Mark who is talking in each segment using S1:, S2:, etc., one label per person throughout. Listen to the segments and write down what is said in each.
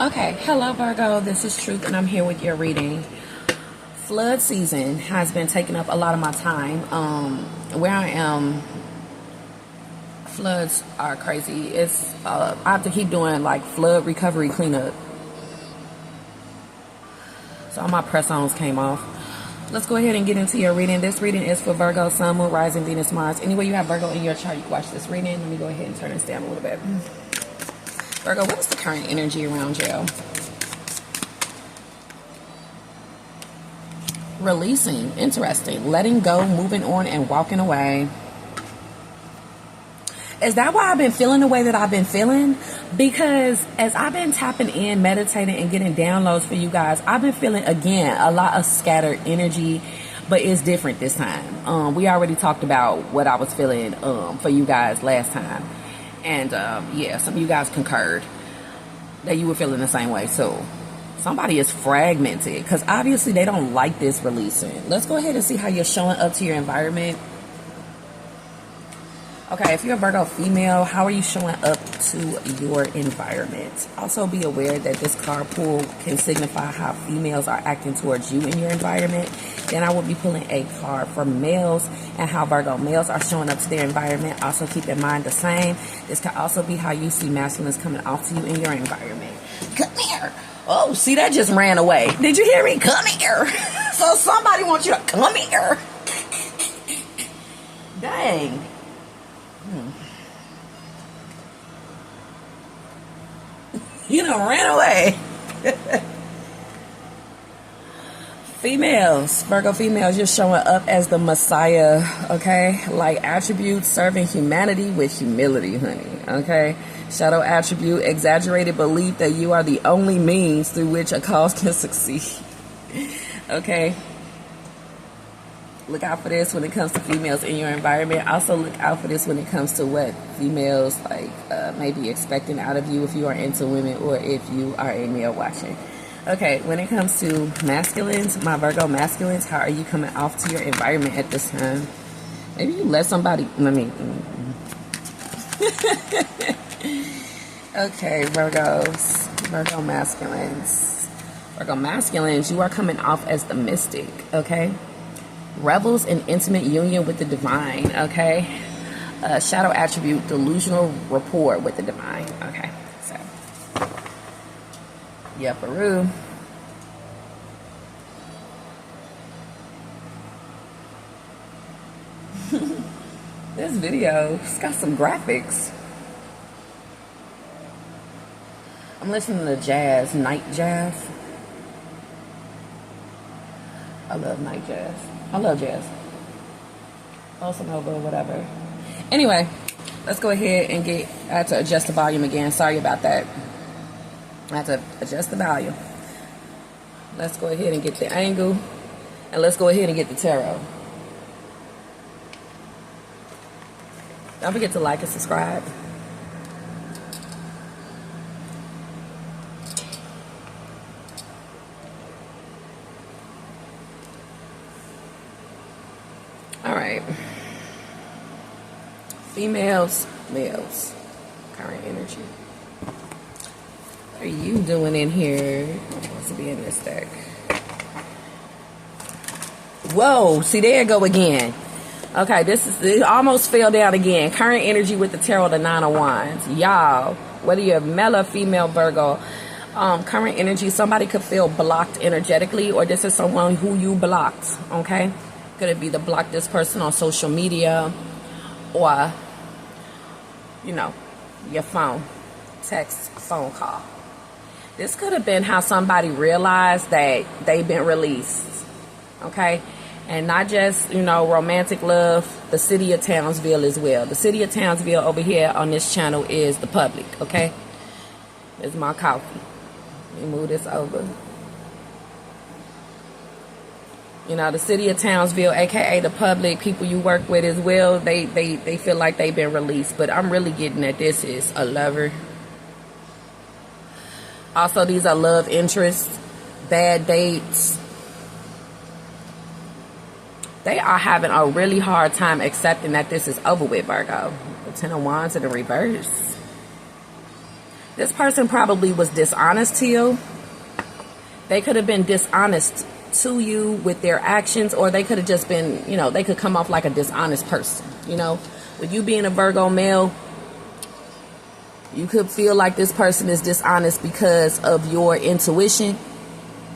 S1: Okay, hello Virgo, this is Truth and I'm here with your reading. Flood season has been taking up a lot of my time. Where I am, floods are crazy. It's I have to keep doing like flood recovery cleanup. So all my press-ons came off. Let's go ahead and get into your reading. This reading is for Virgo, Sun, Moon, Rising, Venus, Mars. Anyway, you have Virgo in your chart, you can watch this reading. Let me go ahead and turn this down a little bit. Virgo, what is the current energy around you? Releasing, interesting. Letting go, moving on, and walking away. Is that why I've been feeling the way that I've been feeling? Because as I've been tapping in, meditating, and getting downloads for you guys, I've been feeling, again, a lot of scattered energy, but it's different this time. We already talked about what I was feeling for you guys last time. And, yeah, some of you guys concurred that you were feeling the same way, too. Somebody is fragmented because obviously they don't like this releasing. Let's go ahead and see how you're showing up to your environment. Okay, if you're a Virgo female, how are you showing up to your environment? Also be aware that this card pull can signify how females are acting towards you in your environment. Then I will be pulling a card for males and how Virgo males are showing up to their environment. Also keep in mind the same. This could also be how you see masculines coming off to you in your environment. Come here. Oh, see, that just ran away. Did you hear me? Come here. So somebody wants you to come here. Dang. You done ran away. Females, Virgo females, you're showing up as the Messiah, okay? Like attributes, serving humanity with humility, honey, okay? Shadow attribute, exaggerated belief that you are the only means through which a cause can succeed, okay? Look out for this when it comes to females in your environment. Also look out for this when it comes to what females like may be expecting out of you if you are into women or if you are a male watching. Okay, when it comes to masculines, my Virgo masculines, how are you coming off to your environment at this time? Maybe you let somebody, Okay, Virgo masculines. Virgo masculines, you are coming off as the mystic, okay? Revels in intimate union with the divine, okay? Shadow attribute, delusional rapport with the divine, okay? So, yeah, Peru. This video, it's got some graphics. I'm listening to jazz, night jazz. I love night jazz. I love jazz. Also Nova or whatever. Anyway, let's go ahead and I had to adjust the volume again. Sorry about that. I had to adjust the volume. Let's go ahead and get the angle. And let's go ahead and get the tarot. Don't forget to like and subscribe. Alright. Females, males. Current energy. What are you doing in here? What wants to be in this deck? Whoa, see, there it go again. Okay, it almost fell down again. Current energy with the tarot, the 9 of Wands. Y'all, whether you're male or female Virgo, current energy, somebody could feel blocked energetically, or this is someone who you blocked, okay? Could it be to block this person on social media or, you know, your phone, text, phone call. This could have been how somebody realized that they've been released, okay? And not just, you know, romantic love, the city of Townsville as well. The city of Townsville over here on this channel is the public, okay? There's my coffee. Let me move this over. You know, the city of Townsville, aka the public, people you work with as well, they feel like they've been released. But I'm really getting that this is a lover. Also, these are love interests, bad dates. They are having a really hard time accepting that this is over with, Virgo. The 10 of Wands in the reverse. This person probably was dishonest to you. They could have been dishonest to you with their actions, or they could have just been, you know, they could come off like a dishonest person. You know, with you being a Virgo male, you could feel like this person is dishonest because of your intuition.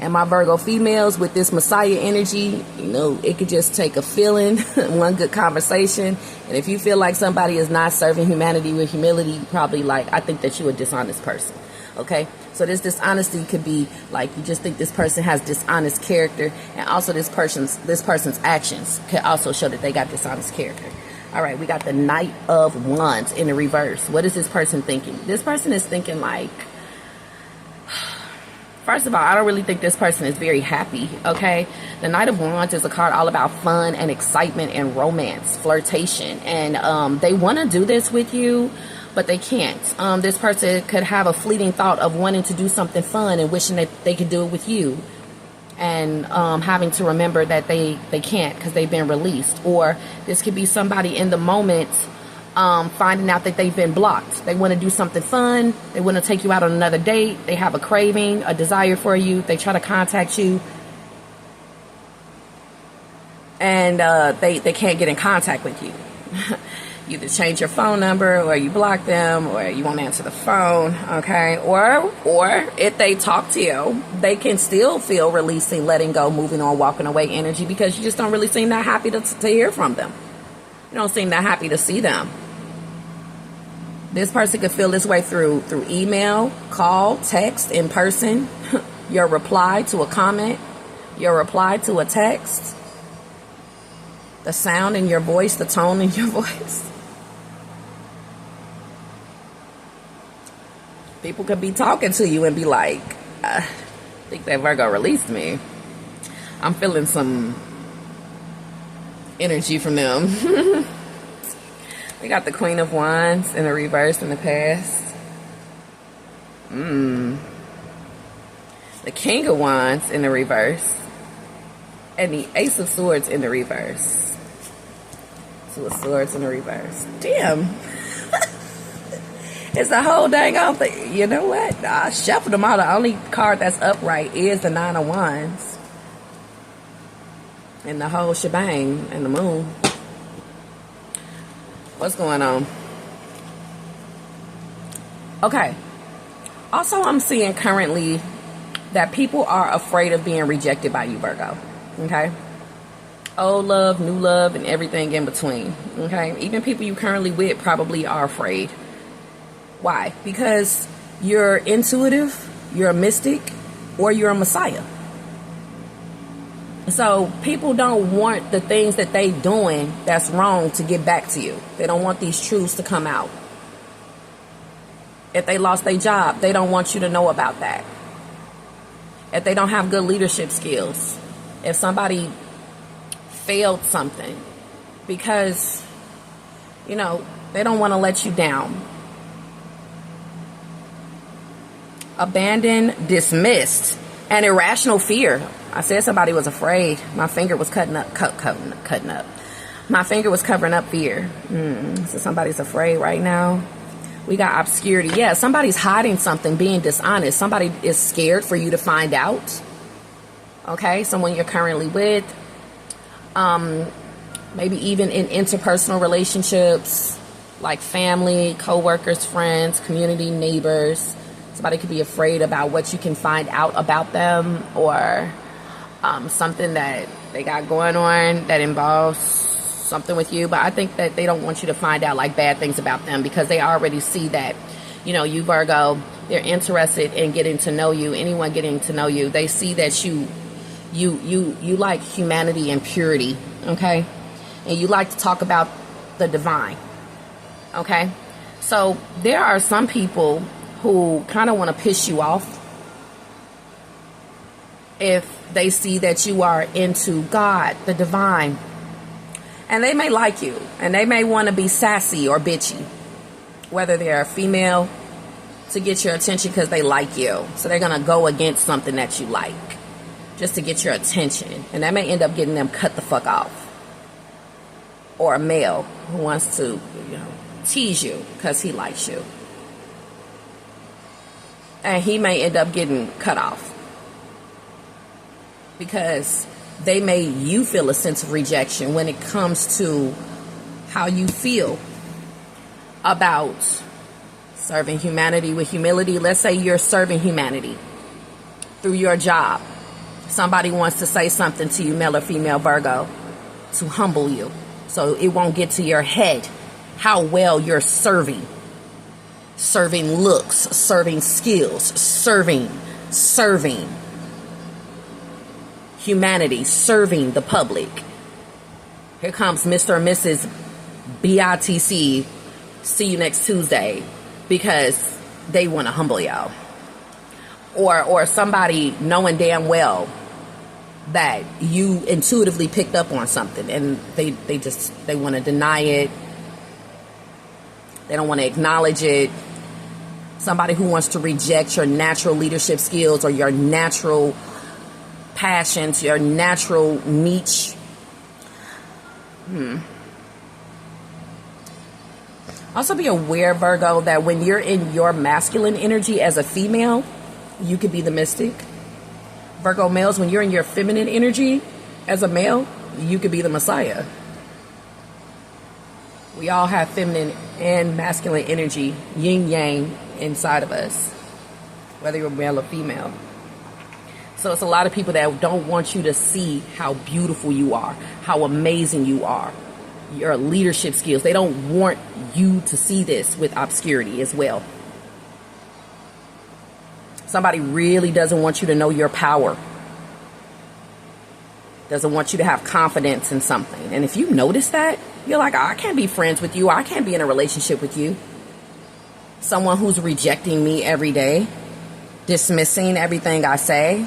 S1: And my Virgo females, with this Messiah energy, you know, it could just take a feeling, one good conversation. And if you feel like somebody is not serving humanity with humility, probably like, I think that you're a dishonest person. Okay? So this dishonesty could be like, you just think this person has dishonest character. And also this person's actions could also show that they got dishonest character. All right, we got the Knight of Wands in the reverse. What is this person thinking? This person is thinking like, first of all, I don't really think this person is very happy, okay? The Knight of Wands is a card all about fun and excitement and romance, flirtation. And they want to do this with you, but they can't. This person could have a fleeting thought of wanting to do something fun and wishing that they could do it with you. And having to remember that they can't because they've been released. Or this could be somebody in the moment finding out that they've been blocked. They want to do something fun. They want to take you out on another date. They have a craving, a desire for you. They try to contact you. And they can't get in contact with you. You either change your phone number, or you block them, or you won't answer the phone, okay? Or if they talk to you, they can still feel releasing, letting go, moving on, walking away energy, because you just don't really seem that happy to hear from them. You don't seem that happy to see them. This person could feel this way through email, call, text, in person, your reply to a comment, your reply to a text, the sound in your voice, the tone in your voice. People could be talking to you and be like, I think that Virgo released me. I'm feeling some energy from them. We got the Queen of Wands in the reverse in the past. The King of Wands in the reverse. And the Ace of Swords in the reverse. Two of Swords in the reverse. Damn. It's the whole dang off thing. You know what? I shuffled them all. The only card that's upright is the Nine of Wands. And the whole shebang and the moon. What's going on? Okay. Also, I'm seeing currently that people are afraid of being rejected by you, Virgo. Okay? Old love, new love, and everything in between. Okay? Even people you currently with probably are afraid. Why? Because you're intuitive, you're a mystic, or you're a messiah. So people don't want the things that they doing that's wrong to get back to you. They don't want these truths to come out. If they lost their job, they don't want you to know about that. If they don't have good leadership skills, if somebody failed something, because, you know, they don't want to let you down. Abandoned, dismissed, and irrational fear. I said somebody was afraid. My finger was cutting up. My finger was covering up fear. So somebody's afraid right now. We got obscurity. Yeah, somebody's hiding something, being dishonest. Somebody is scared for you to find out. Okay, someone you're currently with. Maybe even in interpersonal relationships, like family, co-workers, friends, community, neighbors. Somebody could be afraid about what you can find out about them, or something that they got going on that involves something with you. But I think that they don't want you to find out like bad things about them, because they already see that, you know, you Virgo, they're interested in getting to know you. Anyone getting to know you, they see that you like humanity and purity, okay? And you like to talk about the divine, okay? So there are some people who kind of want to piss you off if they see that you are into God, the divine. And they may like you, and they may want to be sassy or bitchy, whether they're a female, to get your attention because they like you. So they're going to go against something that you like just to get your attention. And that may end up getting them cut the fuck off. Or a male who wants to, you know, tease you because he likes you. And he may end up getting cut off because they made you feel a sense of rejection when it comes to how you feel about serving humanity with humility. Let's say you're serving humanity through your job. Somebody wants to say something to you, male or female Virgo, to humble you, so it won't get to your head how well you're serving looks, serving skills, serving humanity, serving the public. Here comes Mr. and Mrs. BITC, see you next Tuesday, because they want to humble y'all. Or somebody knowing damn well that you intuitively picked up on something and they want to deny it. They don't want to acknowledge it. Somebody who wants to reject your natural leadership skills or your natural passions, your natural niche. Also be aware, Virgo, that when you're in your masculine energy as a female, you could be the mystic. Virgo males, when you're in your feminine energy as a male, you could be the Messiah. We all have feminine and masculine energy, yin yang, inside of us, whether you're male or female. So it's a lot of people that don't want you to see how beautiful you are, how amazing you are, your leadership skills. They don't want you to see this with obscurity as well. Somebody really doesn't want you to know your power. Doesn't want you to have confidence in something. And if you notice that, you're like, oh, I can't be friends with you. I can't be in a relationship with you. Someone who's rejecting me every day, dismissing everything I say,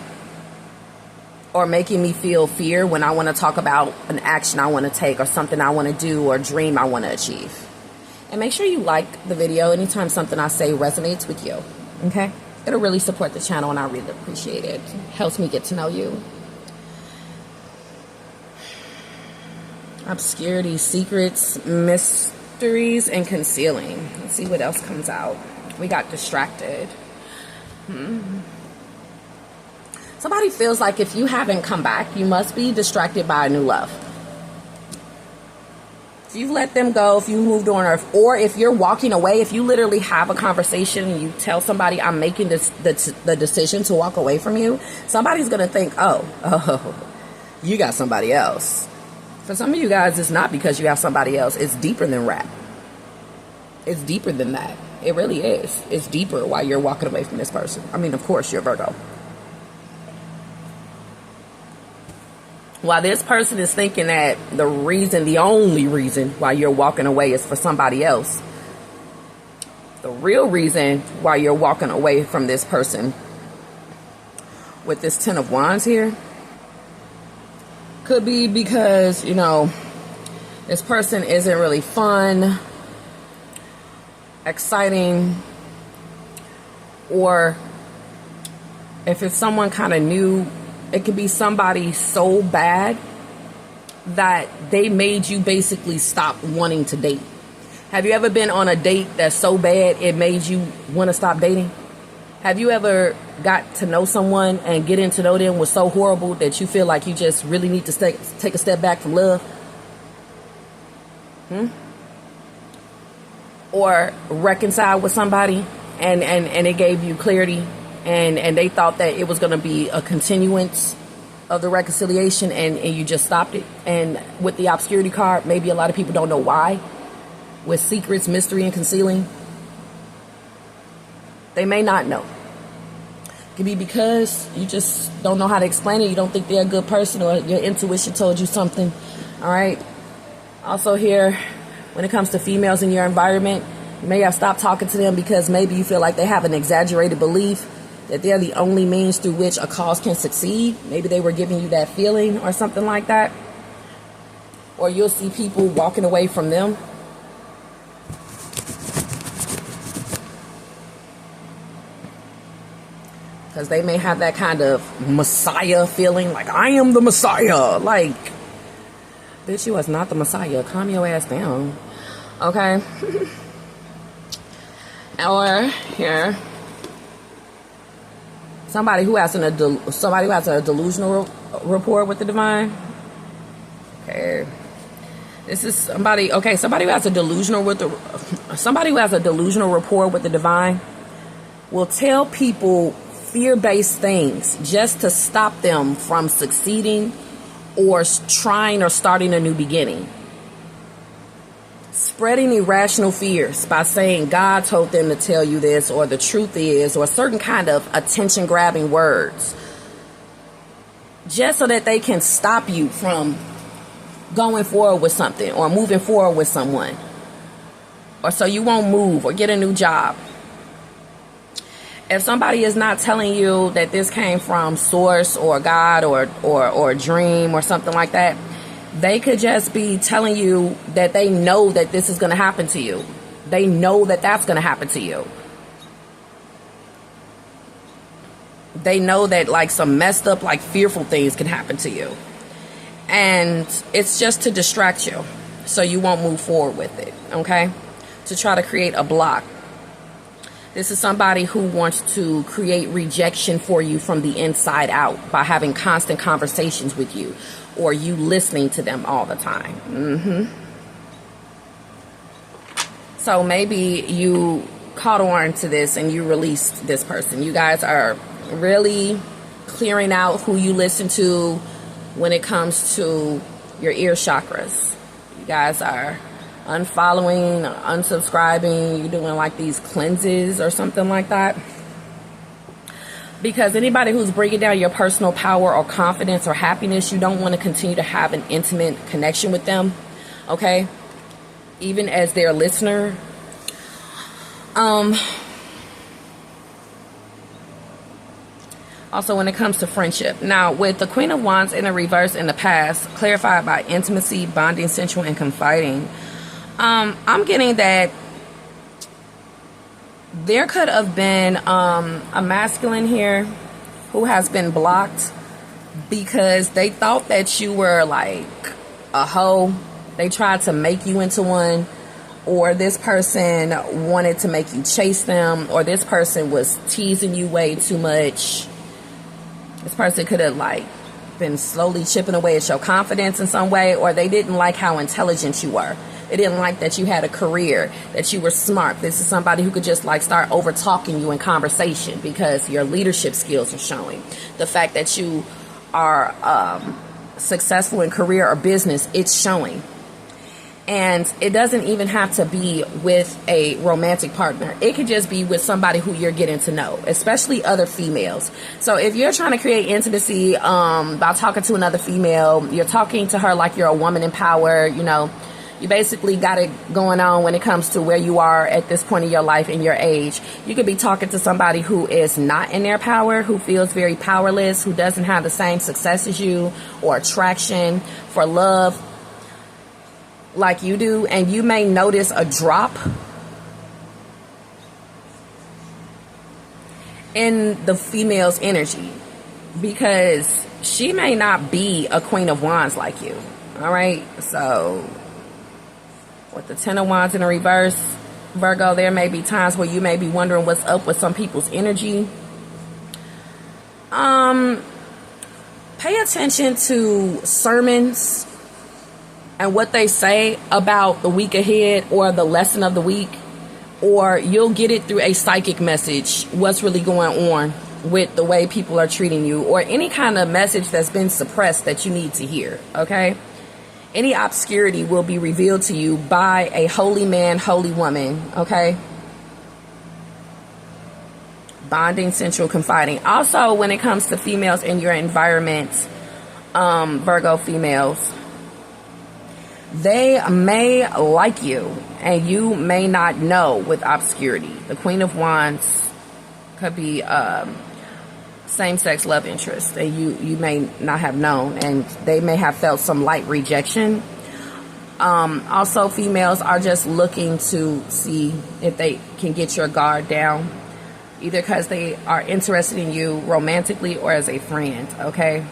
S1: or making me feel fear when I want to talk about an action I want to take or something I want to do or dream I want to achieve. And make sure you like the video anytime something I say resonates with you. Okay? It'll really support the channel and I really appreciate it. Helps me get to know you. Obscurity, secrets, mysteries, and concealing. Let's see what else comes out. We got distracted. Somebody feels like if you haven't come back, you must be distracted by a new love. If you've let them go, if you moved on, or if you're walking away, if you literally have a conversation and you tell somebody, I'm making the decision to walk away from you, somebody's going to think, oh, you got somebody else. For some of you guys, it's not because you have somebody else. It's deeper than rap. It's deeper than that. It really is. It's deeper why you're walking away from this person. I mean, of course, you're Virgo. While this person is thinking that the only reason why you're walking away is for somebody else, the real reason why you're walking away from this person with this Ten of Wands here could be because, this person isn't really fun, exciting, or if it's someone kind of new, it could be somebody so bad that they made you basically stop wanting to date. Have you ever been on a date that's so bad it made you want to stop dating? Have you ever got to know someone and getting to know them was so horrible that you feel like you just really need to take a step back from love? Or reconcile with somebody and it gave you clarity and they thought that it was going to be a continuance of the reconciliation and you just stopped it. And with the obscurity card, maybe a lot of people don't know why. With secrets, mystery, and concealing, they may not know. It could be because you just don't know how to explain it. You don't think they're a good person, or your intuition told you something. All right. Also here, when it comes to females in your environment, you may have stopped talking to them because maybe you feel like they have an exaggerated belief that they're the only means through which a cause can succeed. Maybe they were giving you that feeling or something like that. Or you'll see people walking away from them. Because they may have that kind of Messiah feeling, like, I am the Messiah. Like, bitch, you was not the Messiah. Calm your ass down. Okay? Or here, Somebody who has a delusional rapport with the divine. Okay. This is somebody, okay, somebody who has a delusional rapport with the divine will tell people fear-based things just to stop them from succeeding or trying or starting a new beginning. Spreading irrational fears by saying God told them to tell you this, or the truth is, or certain kind of attention-grabbing words, just so that they can stop you from going forward with something or moving forward with someone, or so you won't move or get a new job. If somebody is not telling you that this came from source or God or a dream or something like that, they could just be telling you that they know that this is going to happen to you. They know that that's going to happen to you. They know that like some messed up, like fearful things can happen to you. And it's just to distract you so you won't move forward with it, okay? To try to create a block. This is somebody who wants to create rejection for you from the inside out by having constant conversations with you or you listening to them all the time. So maybe you caught on to this and you released this person. You guys are really clearing out who you listen to when it comes to your ear chakras. You guys are unfollowing, unsubscribing, you're doing like these cleanses or something like that. Because anybody who's bringing down your personal power or confidence or happiness, you don't want to continue to have an intimate connection with them, okay? Even as their listener. Also, when it comes to friendship. Now, with the Queen of Wands in the reverse in the past, clarified by intimacy, bonding, sensual, and confiding, I'm getting that there could have been a masculine here who has been blocked because they thought that you were like a hoe. They tried to make you into one, or this person wanted to make you chase them, or this person was teasing you way too much. This person could have like been slowly chipping away at your confidence in some way, or they didn't like how intelligent you were. They didn't like that you had a career, that you were smart. This is somebody who could just like start over talking you in conversation because your leadership skills are showing. The fact that you are successful in career or business, it's showing. And it doesn't even have to be with a romantic partner. It could just be with somebody who you're getting to know, especially other females. So if you're trying to create intimacy by talking to another female, you're talking to her like you're a woman in power, you know, you basically got it going on when it comes to where you are at this point in your life and your age. You could be talking to somebody who is not in their power, who feels very powerless, who doesn't have the same success as you or attraction for love like you do, and you may notice a drop in the female's energy because she may not be a Queen of Wands like you. All right, so with the Ten of Wands in the reverse, Virgo, there may be times where you may be wondering what's up with some people's energy. Pay attention to sermons and what they say about the week ahead or the lesson of the week, or you'll get it through a psychic message, what's really going on with the way people are treating you, or any kind of message that's been suppressed that you need to hear, okay? Any obscurity will be revealed to you by a holy man, holy woman, okay? Bonding, sensual, confiding. Also, when it comes to females in your environment, Virgo females, they may like you and you may not know with obscurity. The Queen of Wands could be same-sex love interest and you may not have known, and they may have felt some light rejection. Also, females are just looking to see if they can get your guard down, either because they are interested in you romantically or as a friend, okay?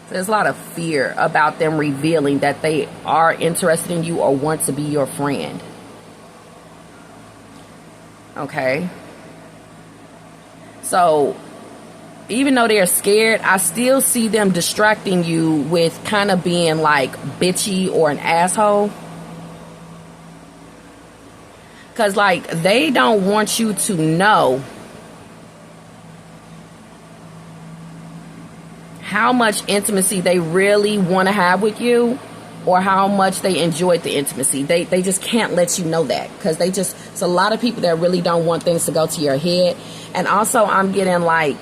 S1: There's a lot of fear about them revealing that they are interested in you or want to be your friend. Okay? So, even though they're scared, I still see them distracting you with kind of being like bitchy or an asshole. Because like they don't want you to know how much intimacy they really want to have with you, or how much they enjoyed the intimacy. They just can't let you know that, because it's a lot of people that really don't want things to go to your head. And also I'm getting like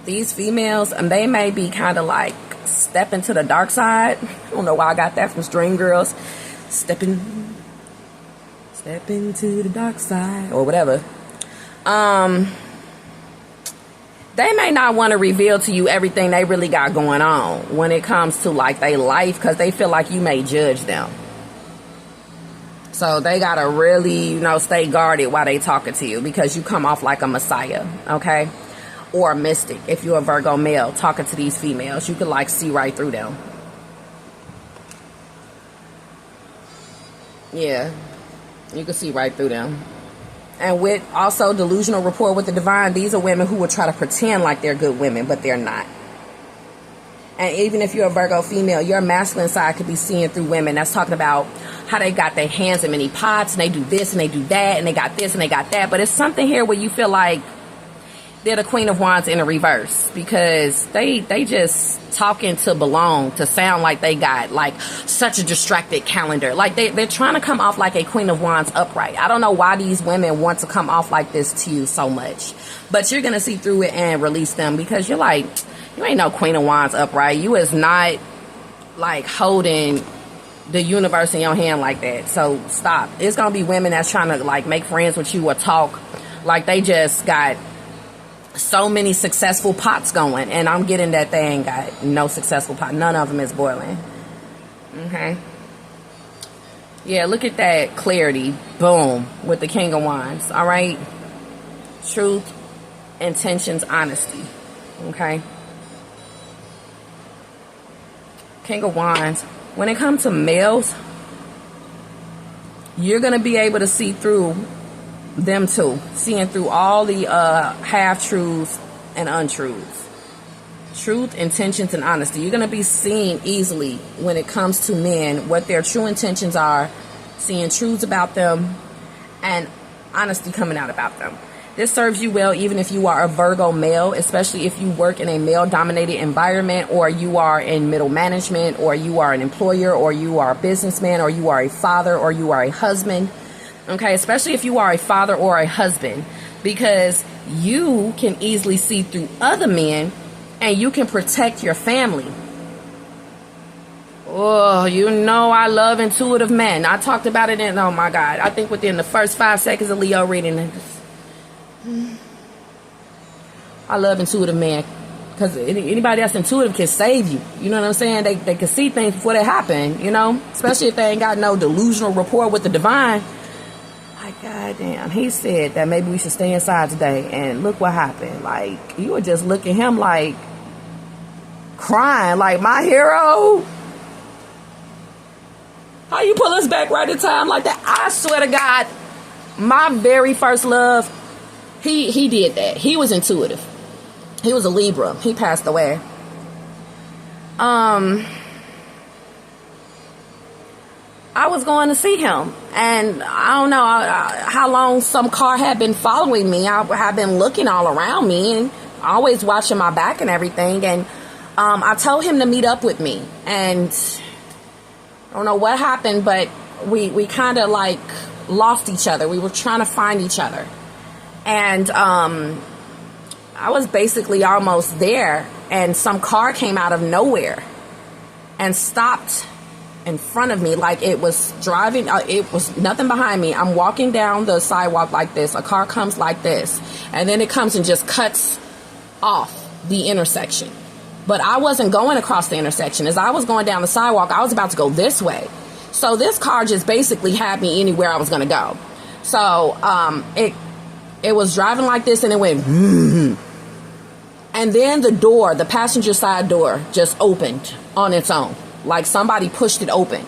S1: these females, and they may be kind of like stepping to the dark side. I don't know why I got that from Stream Girls. Step into the dark side or whatever. They may not want to reveal to you everything they really got going on when it comes to like their life, because they feel like you may judge them. So they gotta really, stay guarded while they talking to you, because you come off like a messiah, okay? Or a mystic. If you're a Virgo male talking to these females, you could like see right through them. Yeah, you can see right through them. And with also delusional rapport with the divine, these are women who will try to pretend like they're good women, but they're not. And even if you're a Virgo female, your masculine side could be seeing through women that's talking about how they got their hands in many pots, and they do this and they do that, and they got this and they got that. But it's something here where you feel like they're the Queen of Wands in a reverse, because they just talking to belong, to sound like they got like such a distracted calendar. Like they're trying to come off like a Queen of Wands upright. I don't know why these women want to come off like this to you so much, but you're gonna see through it and release them, because you're like, you ain't no Queen of Wands upright. You is not like holding the universe in your hand like that. So stop. It's gonna be women that's trying to like make friends with you or talk like they just got so many successful pots going, and I'm getting that they ain't got no successful pot. None of them is boiling. Okay. Yeah, look at that clarity. Boom. With the King of Wands. All right. Truth, intentions, honesty. Okay. King of Wands. When it comes to males, you're going to be able to see through them too, seeing through all the half-truths and untruths. Truth, intentions, and honesty. You're going to be seeing easily when it comes to men what their true intentions are, seeing truths about them, and honesty coming out about them. This serves you well even if you are a Virgo male, especially if you work in a male-dominated environment, or you are in middle management, or you are an employer, or you are a businessman, or you are a father, or you are a husband. Okay, especially if you are a father or a husband, because you can easily see through other men and you can protect your family. Oh, I love intuitive men. I talked about it in, oh my God, I think within the first 5 seconds of Leo reading. I love intuitive men, because anybody that's intuitive can save you. You know what I'm saying? They can see things before they happen, especially if they ain't got no delusional rapport with the divine. Like, goddamn, he said that maybe we should stay inside today, and look what happened. Like, you would just look at him like crying, like, my hero. How you pull us back right in time like that? I swear to God, my very first love, he did that. He was intuitive. He was a Libra. He passed away. I was going to see him, and I don't know how long some car had been following me. I had been looking all around me and always watching my back and everything. And I told him to meet up with me, and I don't know what happened, but we kind of like lost each other. We were trying to find each other, and I was basically almost there, and some car came out of nowhere and stopped in front of me, like it was driving. It was nothing behind me. I'm walking down the sidewalk like this. A car comes like this, and then it comes and just cuts off the intersection. But I wasn't going across the intersection. As I was going down the sidewalk, I was about to go this way. So this car just basically had me anywhere I was going to go. So it was driving like this, and it went and then the passenger side door just opened on its own, like somebody pushed it open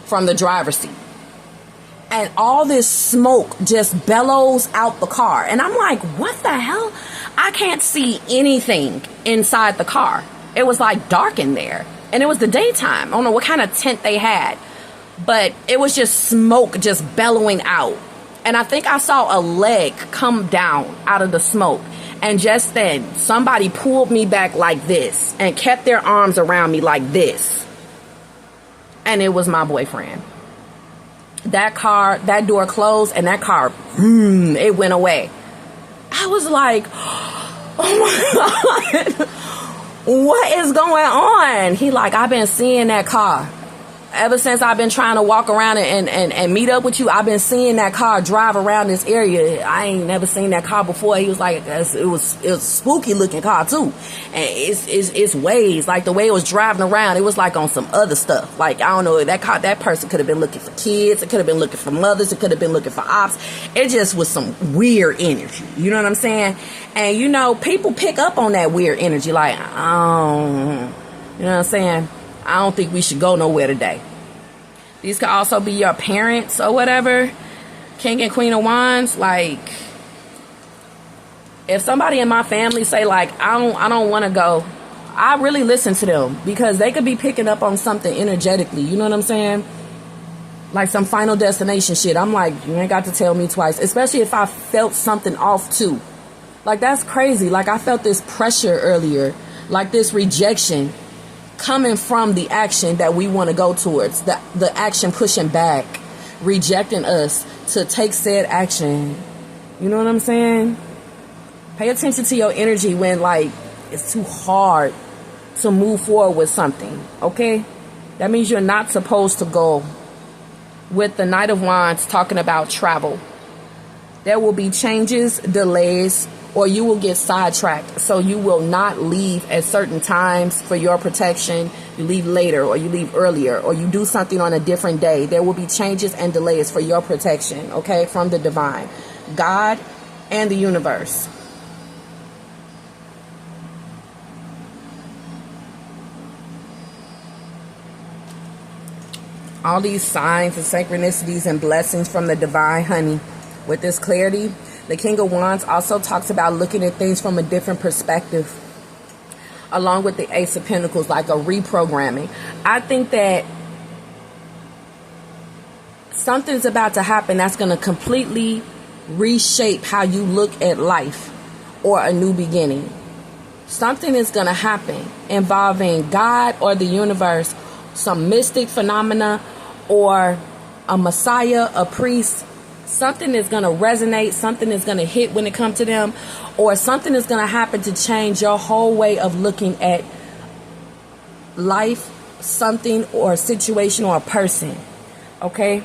S1: from the driver's seat. and all this smoke just bellows out the car. And I'm like, what the hell? I can't see anything inside the car. It was like dark in there. And it was the daytime. I don't know what kind of tent they had. But it was just smoke just bellowing out. And I think I saw a leg come down out of the smoke. And just then, somebody pulled me back like this and kept their arms around me like this. And it was my boyfriend. That door closed, and that car, it went away. I was like, oh my God, what is going on? He like, I've been seeing that car. Ever since I've been trying to walk around and meet up with you, I've been seeing that car drive around this area. I ain't never seen that car before. He was like, it was a spooky looking car too. And it's ways, like the way it was driving around, it was like on some other stuff. Like, I don't know, that person could have been looking for kids. It could have been looking for mothers. It could have been looking for ops. It just was some weird energy. You know what I'm saying? And you know, people pick up on that weird energy. Like, oh, you know what I'm saying? I don't think we should go nowhere today. These could also be your parents or whatever. King and Queen of Wands. Like, if somebody in my family say like, I don't want to go, I really listen to them, because they could be picking up on something energetically. You know what I'm saying? Like some Final Destination shit. I'm like, you ain't got to tell me twice. Especially if I felt something off too. Like, that's crazy. Like, I felt this pressure earlier. Like this rejection coming from the action that we want to go towards, the action pushing back, rejecting us to take said action. You know what I'm saying? Pay attention to your energy when like it's too hard to move forward with something. Okay, that means you're not supposed to go. With the Knight of Wands talking about travel, there will be changes, delays, or you will get sidetracked. So you will not leave at certain times for your protection. You leave later, or you leave earlier, or you do something on a different day. There will be changes and delays for your protection, okay, from the divine, God, and the universe. All these signs and synchronicities and blessings from the divine, honey, with this clarity. The King of Wands also talks about looking at things from a different perspective, along with the Ace of Pentacles, like a reprogramming. I think that something's about to happen that's going to completely reshape how you look at life, or a new beginning. Something is going to happen involving God or the universe, some mystic phenomena, or a messiah, a priest. Something is going to resonate, something is going to hit when it comes to them, or something is going to happen to change your whole way of looking at life, something, or a situation, or a person. Okay?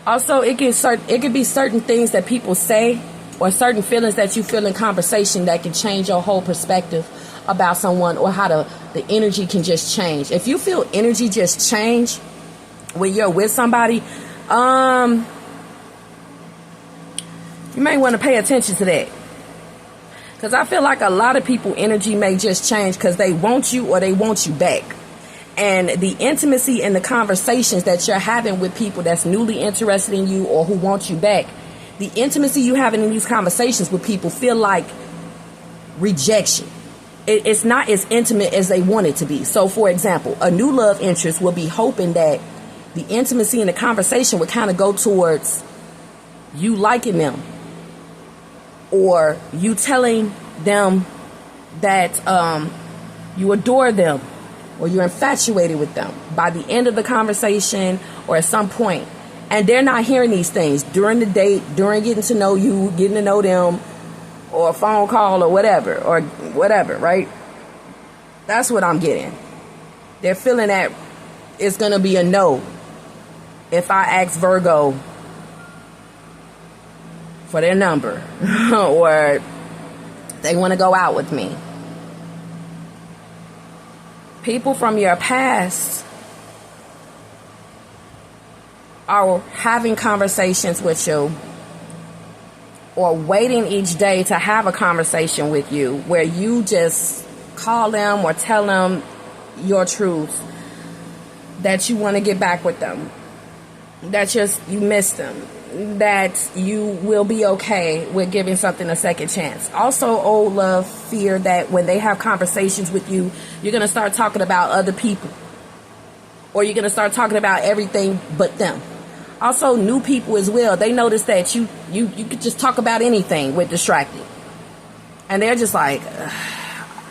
S1: Also, it could be certain things that people say, or certain feelings that you feel in conversation that can change your whole perspective about someone, or how the energy can just change. If you feel energy just change when you're with somebody, you may want to pay attention to that. Because I feel like a lot of people energy may just change because they want you or they want you back. And the intimacy and the conversations that you're having with people that's newly interested in you or who want you back, the intimacy you having in these conversations with people feel like rejection. It's not as intimate as they want it to be. So, for example, a new love interest will be hoping that the intimacy in the conversation would kind of go towards you liking them, or you telling them that you adore them, or you're infatuated with them by the end of the conversation or at some point. And they're not hearing these things during the date, during getting to know you, getting to know them, or a phone call or whatever, right? That's what I'm getting. They're feeling that it's going to be a no if I ask Virgo for their number or they want to go out with me. People from your past are having conversations with you, or waiting each day to have a conversation with you where you just call them or tell them your truth, that you want to get back with them. that you missed them, that you will be okay with giving something a second chance. Also, old love, fear that when they have conversations with you, you're going to start talking about other people, or you're going to start talking about everything but them. Also, new people as well. They notice that you could just talk about anything with distracted, and they're just like,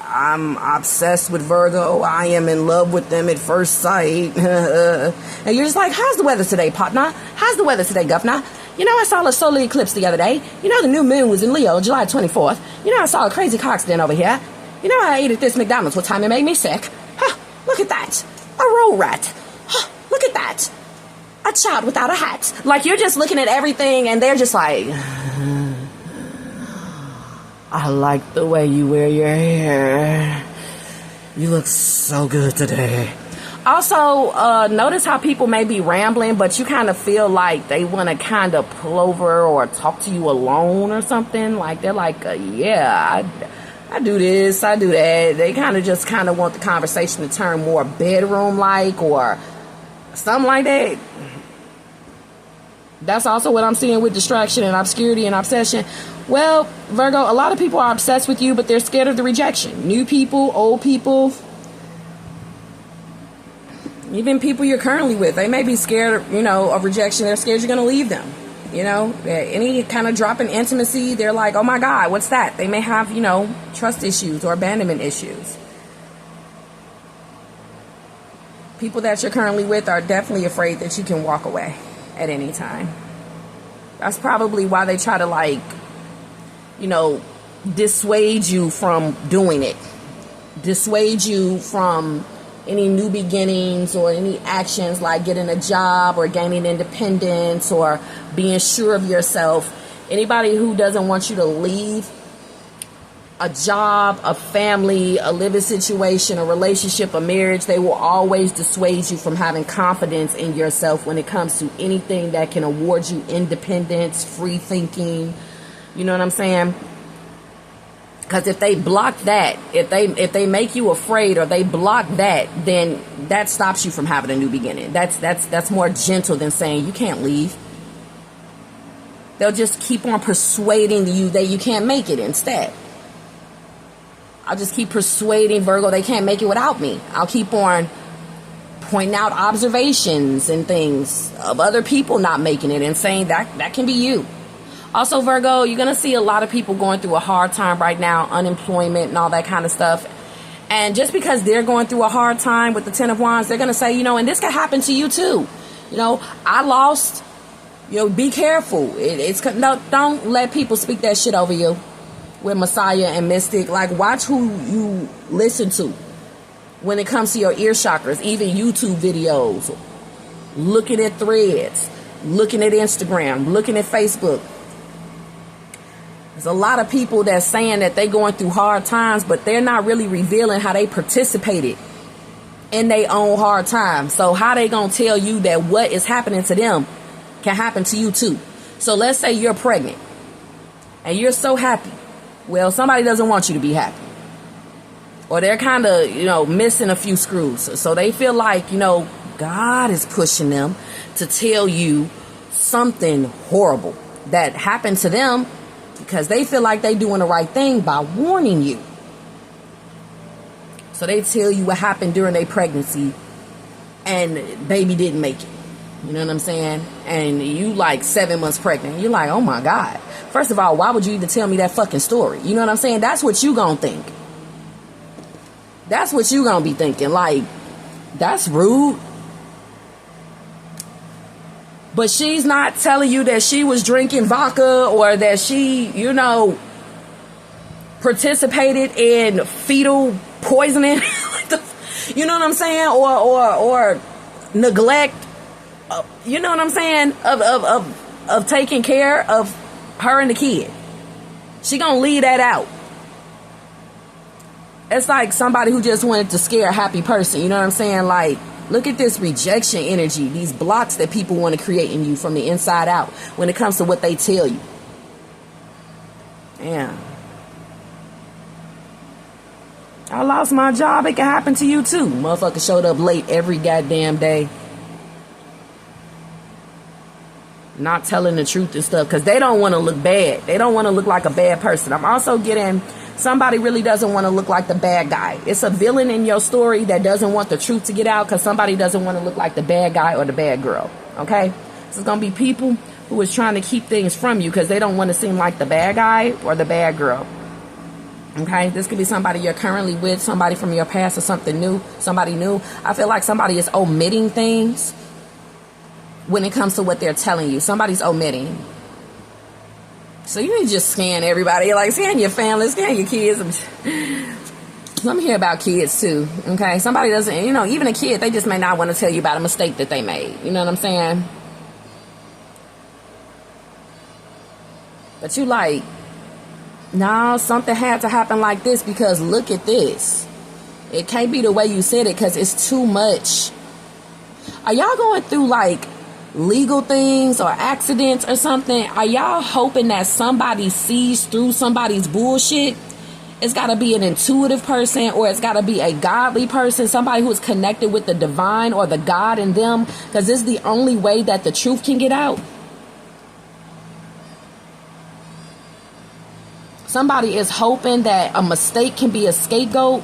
S1: I'm obsessed with Virgo. I am in love with them at first sight. And you're just like, how's the weather today, partner? How's the weather today, governor? You know, I saw a solar eclipse the other day. You know, the new moon was in Leo, July 24th. You know, I saw a crazy car accident over here. You know, I ate at this McDonald's one time. It made me sick. Huh, look at that. A roll rat. Huh, look at that. A child without a hat. Like, you're just looking at everything, and they're just like, I like the way you wear your hair. You look so good today. Also, notice how people may be rambling, but you kind of feel like they want to kind of pull over or talk to you alone or something. Like, they're like, yeah, I do this, I do that. They kind of want the conversation to turn more bedroom-like or something like that. That's also what I'm seeing with distraction and obscurity and obsession. Well, Virgo, a lot of people are obsessed with you, but they're scared of the rejection. New people, old people, even people you're currently with. They may be scared, of rejection. They're scared you're going to leave them. Any kind of drop in intimacy, they're like, oh my God, what's that? They may have, trust issues or abandonment issues. People that you're currently with are definitely afraid that you can walk away at any time. That's probably why they try to dissuade you from doing it. Dissuade you from any new beginnings or any actions like getting a job or gaining independence or being sure of yourself. Anybody who doesn't want you to leave a job, a family, a living situation, a relationship, a marriage, they will always dissuade you from having confidence in yourself when it comes to anything that can award you independence, free thinking. You know what I'm saying? Because if they block that, if they make you afraid or they block that, then that stops you from having a new beginning. That's more gentle than saying you can't leave. They'll just keep on persuading you that you can't make it instead. I'll just keep persuading Virgo they can't make it without me. I'll keep on pointing out observations and things of other people not making it and saying that can be you. Also, Virgo, you're going to see a lot of people going through a hard time right now, unemployment and all that kind of stuff. And just because they're going through a hard time with the Ten of Wands, they're going to say, and this could happen to you too. I lost. Be careful. No, don't let people speak that shit over you. With Messiah and Mystic, watch who you listen to when it comes to your ear chakras, even YouTube videos, looking at threads, looking at Instagram, looking at Facebook. There's a lot of people that's saying that they're going through hard times, but they're not really revealing how they participated in their own hard times. So how they gonna tell you that what is happening to them can happen to you too? So let's say you're pregnant and you're so happy. Well, somebody doesn't want you to be happy. Or they're kind of, missing a few screws. So they feel like, God is pushing them to tell you something horrible that happened to them because they feel like they're doing the right thing by warning you. So they tell you what happened during their pregnancy and baby didn't make it. You know what I'm saying? And you 7 months pregnant. You're like, oh my God. First of all, why would you even tell me that fucking story? You know what I'm saying? That's what you gonna think. That's what you gonna be thinking. That's rude. But she's not telling you that she was drinking vodka or that she, participated in fetal poisoning. You know what I'm saying? Or neglect. You know what I'm saying? Of taking care of her and the kid. She gonna leave that out. It's like somebody who just wanted to scare a happy person. You know what I'm saying? Look at this rejection energy. These blocks that people want to create in you from the inside out when it comes to what they tell you. Yeah. I lost my job. It can happen to you too. Motherfucker showed up late every goddamn day. not telling the truth and stuff, because they don't want to look bad. They don't want to look like a bad person. I'm also getting somebody really doesn't want to look like the bad guy. It's a villain in your story that doesn't want the truth to get out because somebody doesn't want to look like the bad guy or the bad girl. Okay? So it's going to be people who is trying to keep things from you because they don't want to seem like the bad guy or the bad girl. Okay? This could be somebody you're currently with, somebody from your past, or something new, somebody new. I feel like somebody is omitting things when it comes to what they're telling you. Somebody's omitting. So you need to just scan everybody. Like, scan your family, scan your kids. I'm here about kids too. Okay? Somebody doesn't, even a kid, they just may not want to tell you about a mistake that they made. You know what I'm saying? But you like, no, something had to happen like this because look at this. It can't be the way you said it because it's too much. Are y'all going through like legal things or accidents or something? Are y'all hoping that somebody sees through somebody's bullshit? It's got to be an intuitive person, or it's got to be a godly person, somebody who is connected with the divine or the God in them, because this is the only way that the truth can get out. Somebody is hoping that a mistake can be a scapegoat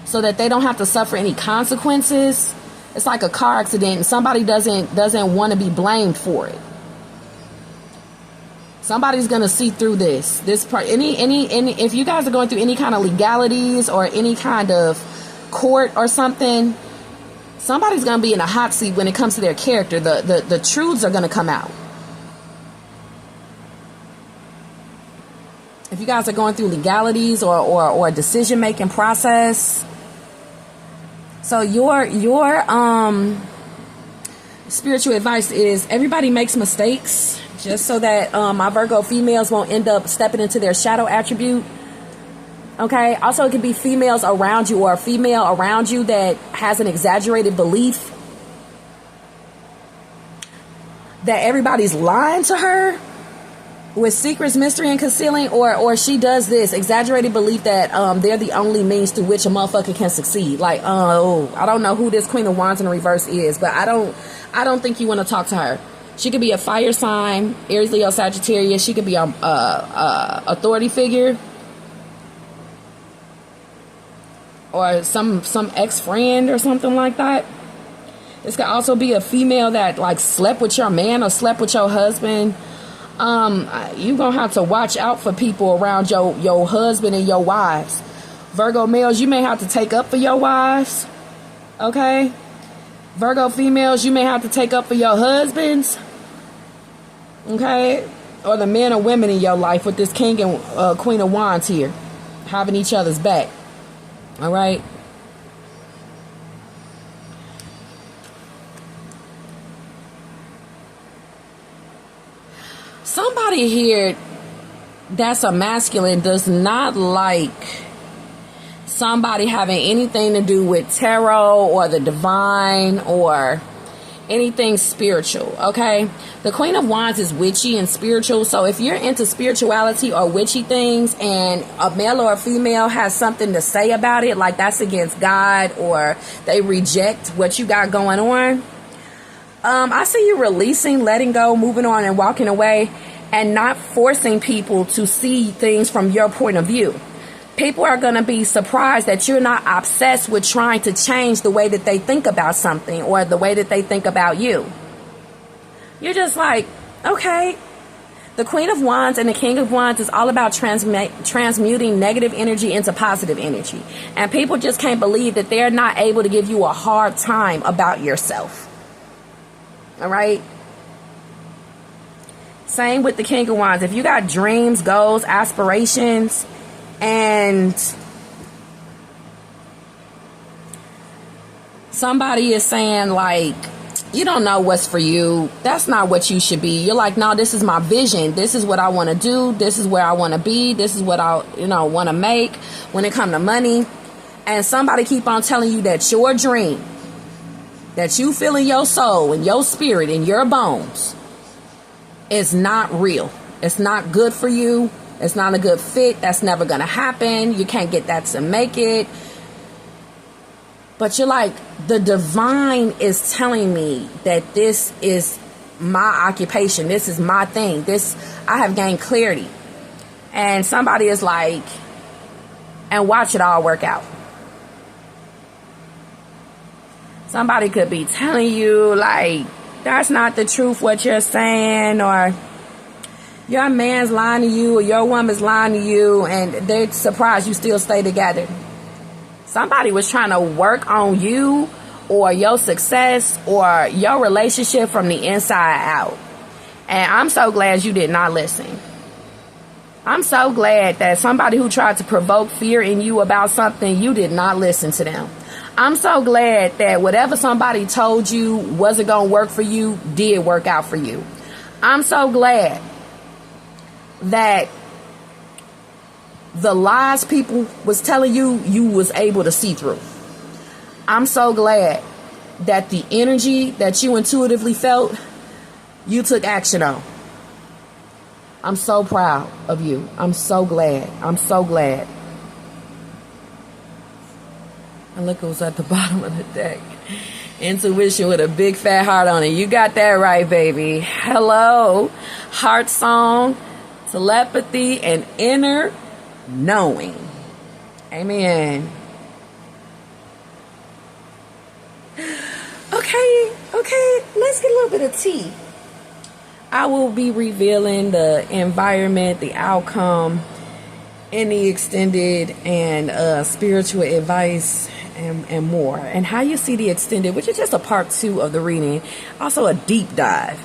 S1: so that they don't have to suffer any consequences. It's like a car accident and somebody doesn't want to be blamed for it. Somebody's going to see through this. If you guys are going through any kind of legalities or any kind of court or something, somebody's going to be in a hot seat when it comes to their character. The truths are going to come out. If you guys are going through legalities or a decision-making process. So your spiritual advice is everybody makes mistakes, just so that my Virgo females won't end up stepping into their shadow attribute. Okay. Also, it could be females around you or a female around you that has an exaggerated belief that everybody's lying to her with secrets, mystery, and concealing, or she does this exaggerated belief that they're the only means through which a motherfucker can succeed. Like, I don't know who this Queen of Wands in the reverse is, but I don't think you want to talk to her. She could be a fire sign, Aries, Leo, Sagittarius. She could be a authority figure, or some ex-friend or something like that. This could also be a female that like slept with your man or slept with your husband. You're gonna have to watch out for people around your husband and your wives. Virgo males, you may have to take up for your wives. Okay? Virgo females, you may have to take up for your husbands. Okay? Or the men or women in your life with this King and Queen of Wands here, having each other's back. All right? Somebody here that's a masculine does not like somebody having anything to do with tarot or the divine or anything spiritual. Okay, the Queen of Wands is witchy and spiritual, so if you're into spirituality or witchy things and a male or a female has something to say about it, like that's against God or they reject what you got going on, I see you releasing, letting go, moving on, and walking away, and not forcing people to see things from your point of view. People are going to be surprised that you're not obsessed with trying to change the way that they think about something or the way that they think about you. You're just like, okay. The Queen of Wands and the King of Wands is all about transmuting negative energy into positive energy. And people just can't believe that they're not able to give you a hard time about yourself. All right. Same with the King of Wands. If you got dreams, goals, aspirations, and somebody is saying like, you don't know what's for you, that's not what you should be. You're like, no, this is my vision. This is what I want to do. This is where I want to be. This is what I, want to make when it comes to money. And somebody keep on telling you that your dream, that you feel in your soul and your spirit and your bones, is not real. It's not good for you. It's not a good fit. That's never going to happen. You can't get that to make it. But you're like, the divine is telling me that this is my occupation. This is my thing. I have gained clarity. And somebody is like, and watch it all work out. Somebody could be telling you, like, that's not the truth what you're saying, or your man's lying to you, or your woman's lying to you, and they're surprised you still stay together. Somebody was trying to work on you or your success or your relationship from the inside out. And I'm so glad you did not listen. I'm so glad that somebody who tried to provoke fear in you about something, you did not listen to them. I'm so glad that whatever somebody told you wasn't going to work for you, did work out for you. I'm so glad that the lies people was telling you, you was able to see through. I'm so glad that the energy that you intuitively felt, you took action on. I'm so proud of you. I'm so glad. I'm so glad. And look who's at the bottom of the deck. Intuition with a big fat heart on it. You got that right, baby. Hello. Heart song, telepathy, and inner knowing. Amen. Okay, let's get a little bit of tea. I will be revealing the environment, the outcome, any extended and spiritual advice and more. And how you see the extended, which is just a part 2 of the reading, also a deep dive.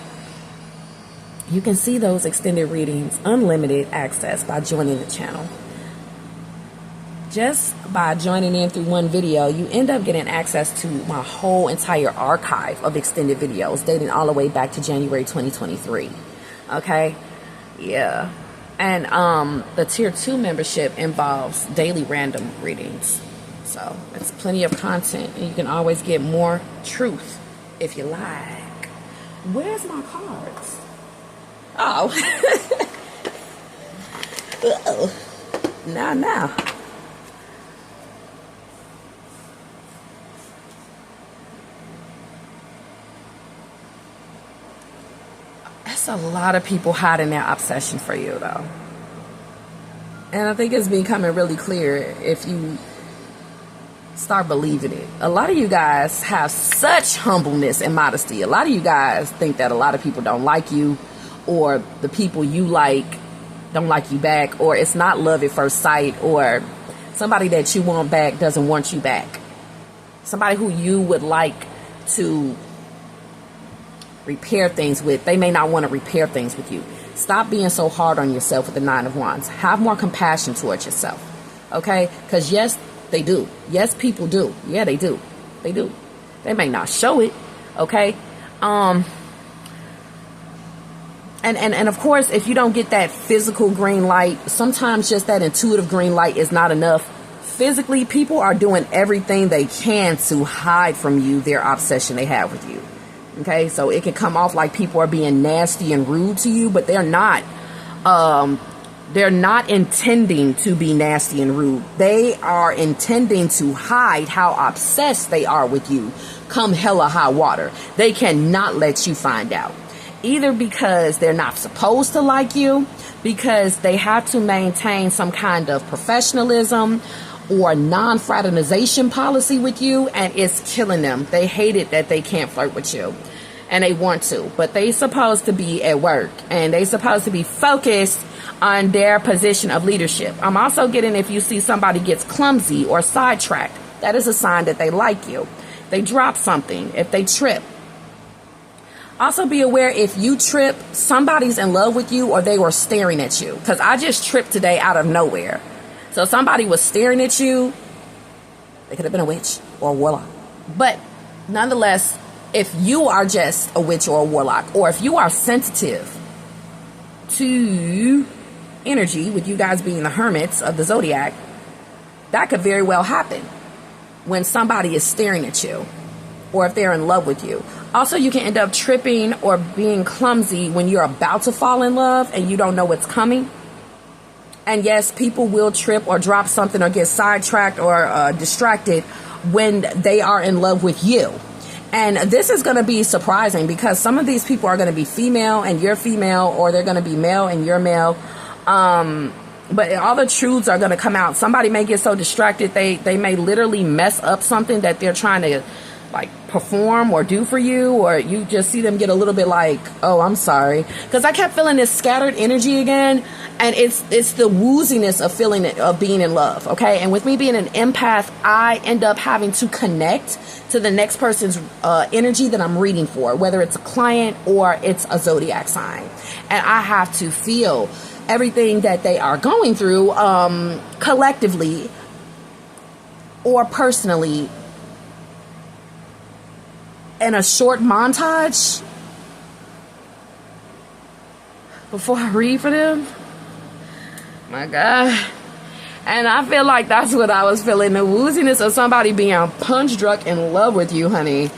S1: You can see those extended readings, unlimited access, by joining the channel. Just by joining in through one video, you end up getting access to my whole entire archive of extended videos dating all the way back to January 2023. Okay? Yeah. And the tier 2 membership involves daily random readings. So it's plenty of content, and you can always get more truth if you like. Where's my cards? Oh. Uh-oh. Now. That's a lot of people hiding their obsession for you, though. And I think it's becoming really clear if you start believing it. A lot of you guys have such humbleness and modesty. A lot of you guys think that a lot of people don't like you, or the people you like don't like you back, or it's not love at first sight, or somebody that you want back doesn't want you back. Somebody who you would like to repair things with, they may not want to repair things with you. Stop being so hard on yourself with the 9 of Wands. Have more compassion towards yourself. Okay? Because yes, they do. Yes, people do. Yeah, they do. They do. They may not show it. Okay? And of course, if you don't get that physical green light, sometimes just that intuitive green light is not enough. Physically, people are doing everything they can to hide from you their obsession they have with you. Okay, so it can come off like people are being nasty and rude to you, but they're not. They're not intending to be nasty and rude. They are intending to hide how obsessed they are with you. Come hella high water. They cannot let you find out. Either because they're not supposed to like you, because they have to maintain some kind of professionalism or non-fraternization policy with you, and it's killing them. They hate it that they can't flirt with you, and they want to, but they supposed to be at work, and they supposed to be focused on their position of leadership. I'm also getting, if you see somebody gets clumsy or sidetracked, that is a sign that they like you. They drop something, if they trip. Also be aware, if you trip, somebody's in love with you, or they were staring at you, because I just tripped today out of nowhere. So somebody was staring at you. They could have been a witch or a warlock. But nonetheless, if you are just a witch or a warlock, or if you are sensitive to energy, with you guys being the hermits of the zodiac, that could very well happen when somebody is staring at you, or if they're in love with you. Also, you can end up tripping or being clumsy when you're about to fall in love and you don't know what's coming. And yes, people will trip or drop something or get sidetracked or distracted when they are in love with you. And this is going to be surprising because some of these people are going to be female and you're female, or they're going to be male and you're male. But all the truths are going to come out. Somebody may get so distracted they may literally mess up something that they're trying to like perform or do for you, or you just see them get a little bit like, oh, I'm sorry, because I kept feeling this scattered energy again, and it's the wooziness of feeling it, of being in love. Okay, and with me being an empath, I end up having to connect to the next person's energy that I'm reading for, whether it's a client or it's a zodiac sign, and I have to feel everything that they are going through, collectively or personally, in a short montage before I read for them. My God. And I feel like that's what I was feeling, the wooziness of somebody being punch drunk in love with you, honey.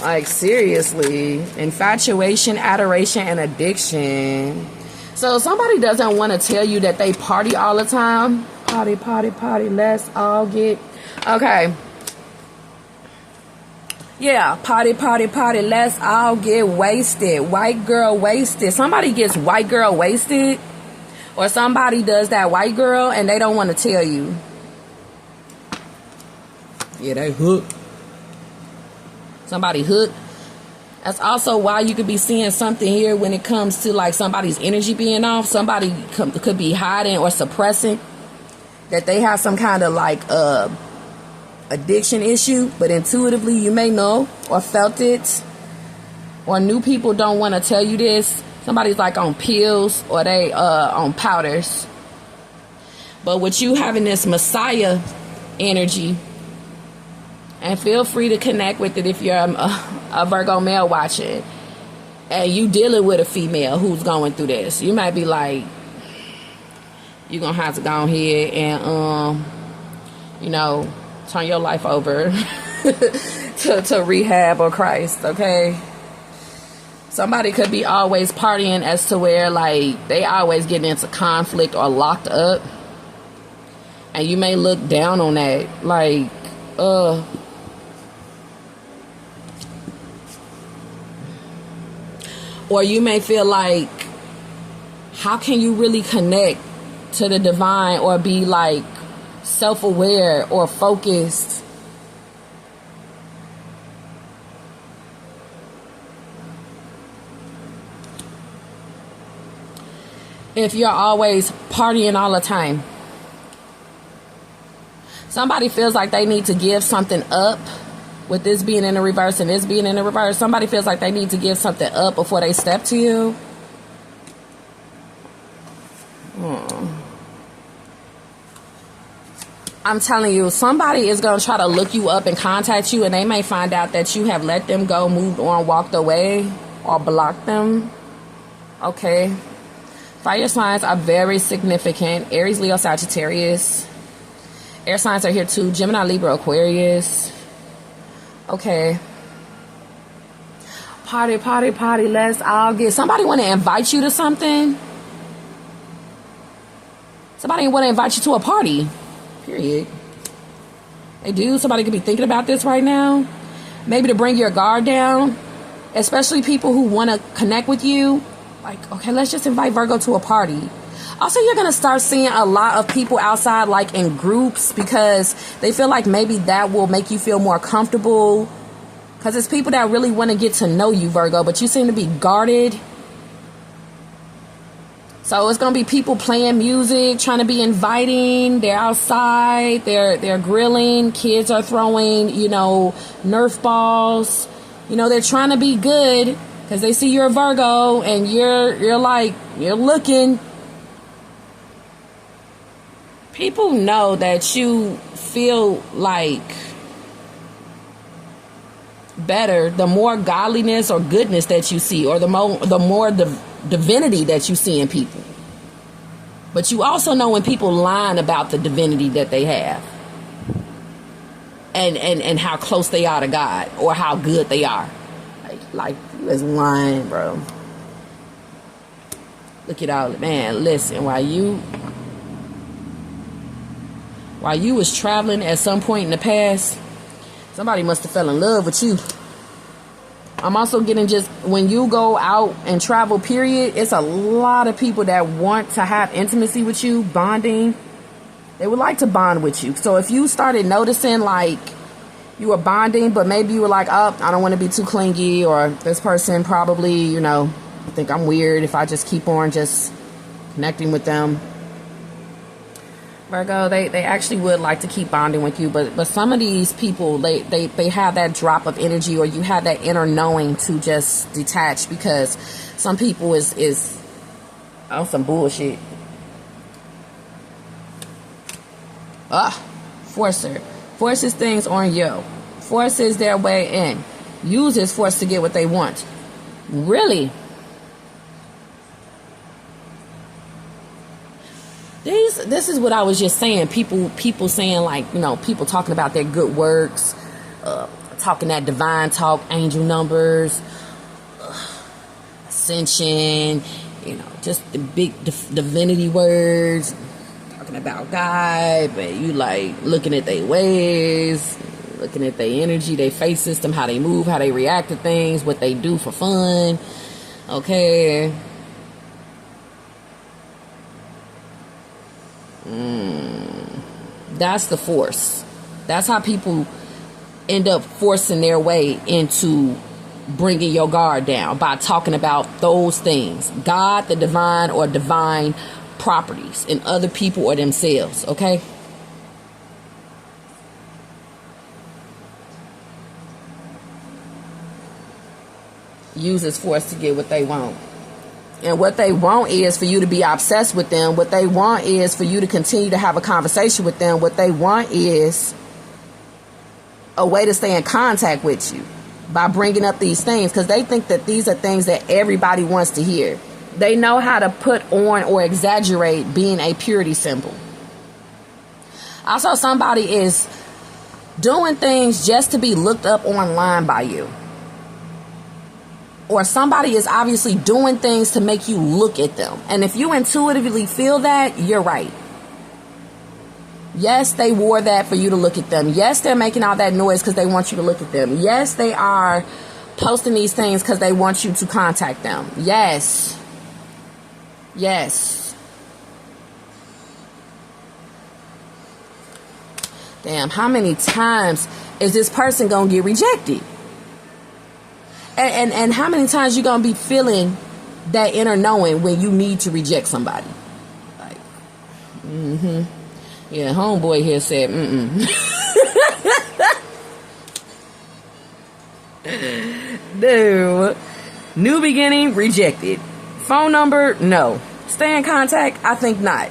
S1: Like, seriously. Infatuation, adoration, and addiction. So somebody doesn't want to tell you that they party all the time. Party, party, party, let's all get... Okay. Yeah, party, party, party, let's all get wasted. White girl wasted. Somebody gets white girl wasted, or somebody does that white girl and they don't want to tell you. Yeah, they hooked. Somebody hooked. That's also why you could be seeing something here when it comes to like somebody's energy being off. Somebody could be hiding or suppressing that they have some kind of like addiction issue, but intuitively you may know or felt it, or new people don't want to tell you this. Somebody's like on pills, or they on powders. But with you having this Messiah energy, and feel free to connect with it if you're a Virgo male watching and you dealing with a female who's going through this. You might be like, you're gonna have to go ahead and turn your life over to rehab or Christ, okay? Somebody could be always partying as to where like they always get into conflict or locked up, and you may look down on that, like, or you may feel like, how can you really connect to the divine or be like self-aware or focused? If you're always partying all the time. Somebody feels like they need to give something up. With this being in the reverse and this being in the reverse, somebody feels like they need to give something up before they step to you. I'm telling you, somebody is going to try to look you up and contact you, and they may find out that you have let them go, moved on, walked away, or blocked them. Okay. Fire signs are very significant. Aries, Leo, Sagittarius. Air signs are here too. Gemini, Libra, Aquarius. Okay. Party, party, party. Let's all get... Somebody want to invite you to something? Somebody want to invite you to a party. Period. They do. Somebody could be thinking about this right now. Maybe to bring your guard down. Especially people who want to connect with you. Like, okay, let's just invite Virgo to a party. Also, you're going to start seeing a lot of people outside, like in groups, because they feel like maybe that will make you feel more comfortable. Because it's people that really want to get to know you, Virgo, but you seem to be guarded. So it's going to be people playing music, trying to be inviting. They're outside. They're grilling. Kids are throwing, Nerf balls. They're trying to be good because they see you're a Virgo and you're looking. People know that you feel like better the more godliness or goodness that you see, or the more divinity that you see in people. But you also know when people lie about the divinity that they have, and how close they are to God, or how good they are. Like you is lying, bro. Look at all, man. Listen, while you was traveling at some point in the past, somebody must have fell in love with you. I'm also getting just when you go out and travel, period, it's a lot of people that want to have intimacy with you, bonding. They would like to bond with you. So if you started noticing like you were bonding, but maybe you were like, oh, I don't want to be too clingy, or this person probably, you know, think I'm weird if I just keep on just connecting with them. Virgo, they actually would like to keep bonding with you, but some of these people, they have that drop of energy, or you have that inner knowing to just detach, because some people is on some bullshit. Forcer. Forces things on you. Forces their way in. Uses force to get what they want. Really? This is what I was just saying. People saying, like, you know, people talking about their good works, talking that divine talk, angel numbers, ascension, you know, just the big divinity words, talking about God, but you like looking at their ways, looking at their energy, their face system, how they move, how they react to things, what they do for fun. Okay. That's the force. That's how people end up forcing their way into bringing your guard down, by talking about those things, God, the divine, or divine properties in other people or themselves. Okay. Uses force to get what they want. And what they want is for you to be obsessed with them. What they want is for you to continue to have a conversation with them. What they want is a way to stay in contact with you by bringing up these things, because they think that these are things that everybody wants to hear. They know how to put on or exaggerate being a purity symbol. Also, somebody is doing things just to be looked up online by you. Or somebody is obviously doing things to make you look at them. And if you intuitively feel that, you're right. Yes, they wore that for you to look at them. Yes, they're making all that noise because they want you to look at them. Yes, they are posting these things because they want you to contact them. Yes. Yes. Damn, how many times is this person going to get rejected? And how many times you gonna be feeling that inner knowing when you need to reject somebody? Like, yeah, homeboy here said, Dude, new beginning, rejected. Phone number, no. Stay in contact, I think not.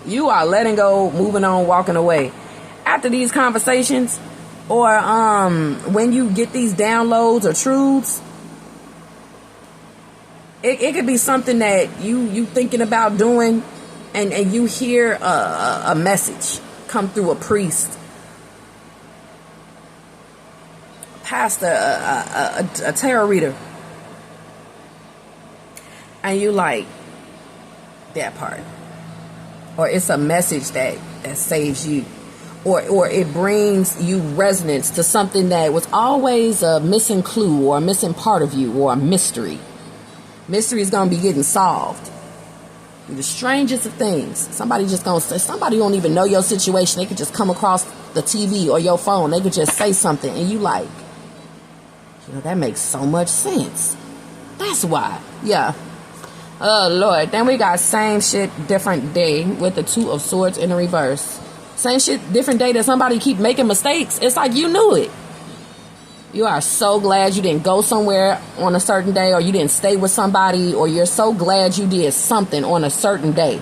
S1: You are letting go, moving on, walking away. After these conversations, or when you get these downloads or truths, it could be something that you thinking about doing, and you hear a message come through a priest, pastor, a tarot reader, and you like that part, or it's a message that saves you. Or it brings you resonance to something that was always a missing clue, or a missing part of you, or a mystery. Mystery is going to be getting solved. The strangest of things. Somebody just going to say, somebody don't even know your situation. They could just come across the TV or your phone. They could just say something, and you like, you know, that makes so much sense. That's why. Yeah. Oh, Lord. Then we got same shit, different day, with the Two of Swords in the reverse. Same shit, different day, that somebody keep making mistakes. It's like you knew it. You are so glad you didn't go somewhere on a certain day, or you didn't stay with somebody, or you're so glad you did something on a certain day.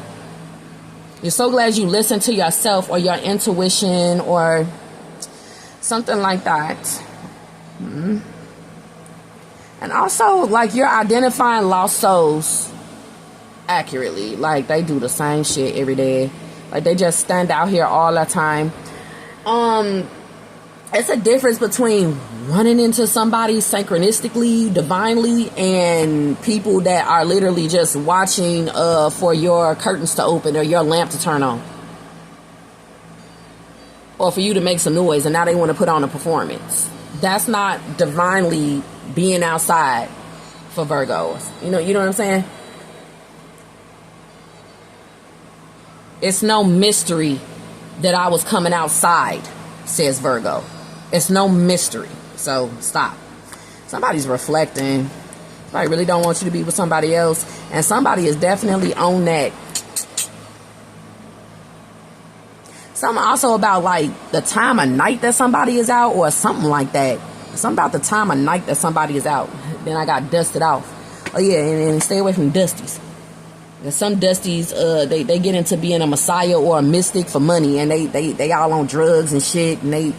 S1: You're so glad you listened to yourself or your intuition or something like that. And also, like, you're identifying lost souls accurately. Like, they do the same shit every day. Like, they just stand out here all the time. It's a difference between running into somebody synchronistically, divinely, and people that are literally just watching for your curtains to open or your lamp to turn on. Or for you to make some noise, and now they want to put on a performance. That's not divinely being outside for Virgos. You know what I'm saying? It's no mystery that I was coming outside, says Virgo. It's no mystery. So stop. Somebody's reflecting. Somebody really don't want you to be with somebody else. And somebody is definitely on that. Something also about like the time of night that somebody is out or something like that. Something about the time of night that somebody is out. Then I got dusted off. Oh yeah, and stay away from dusties. And some dusties, they get into being a messiah or a mystic for money, and they all on drugs and shit, and they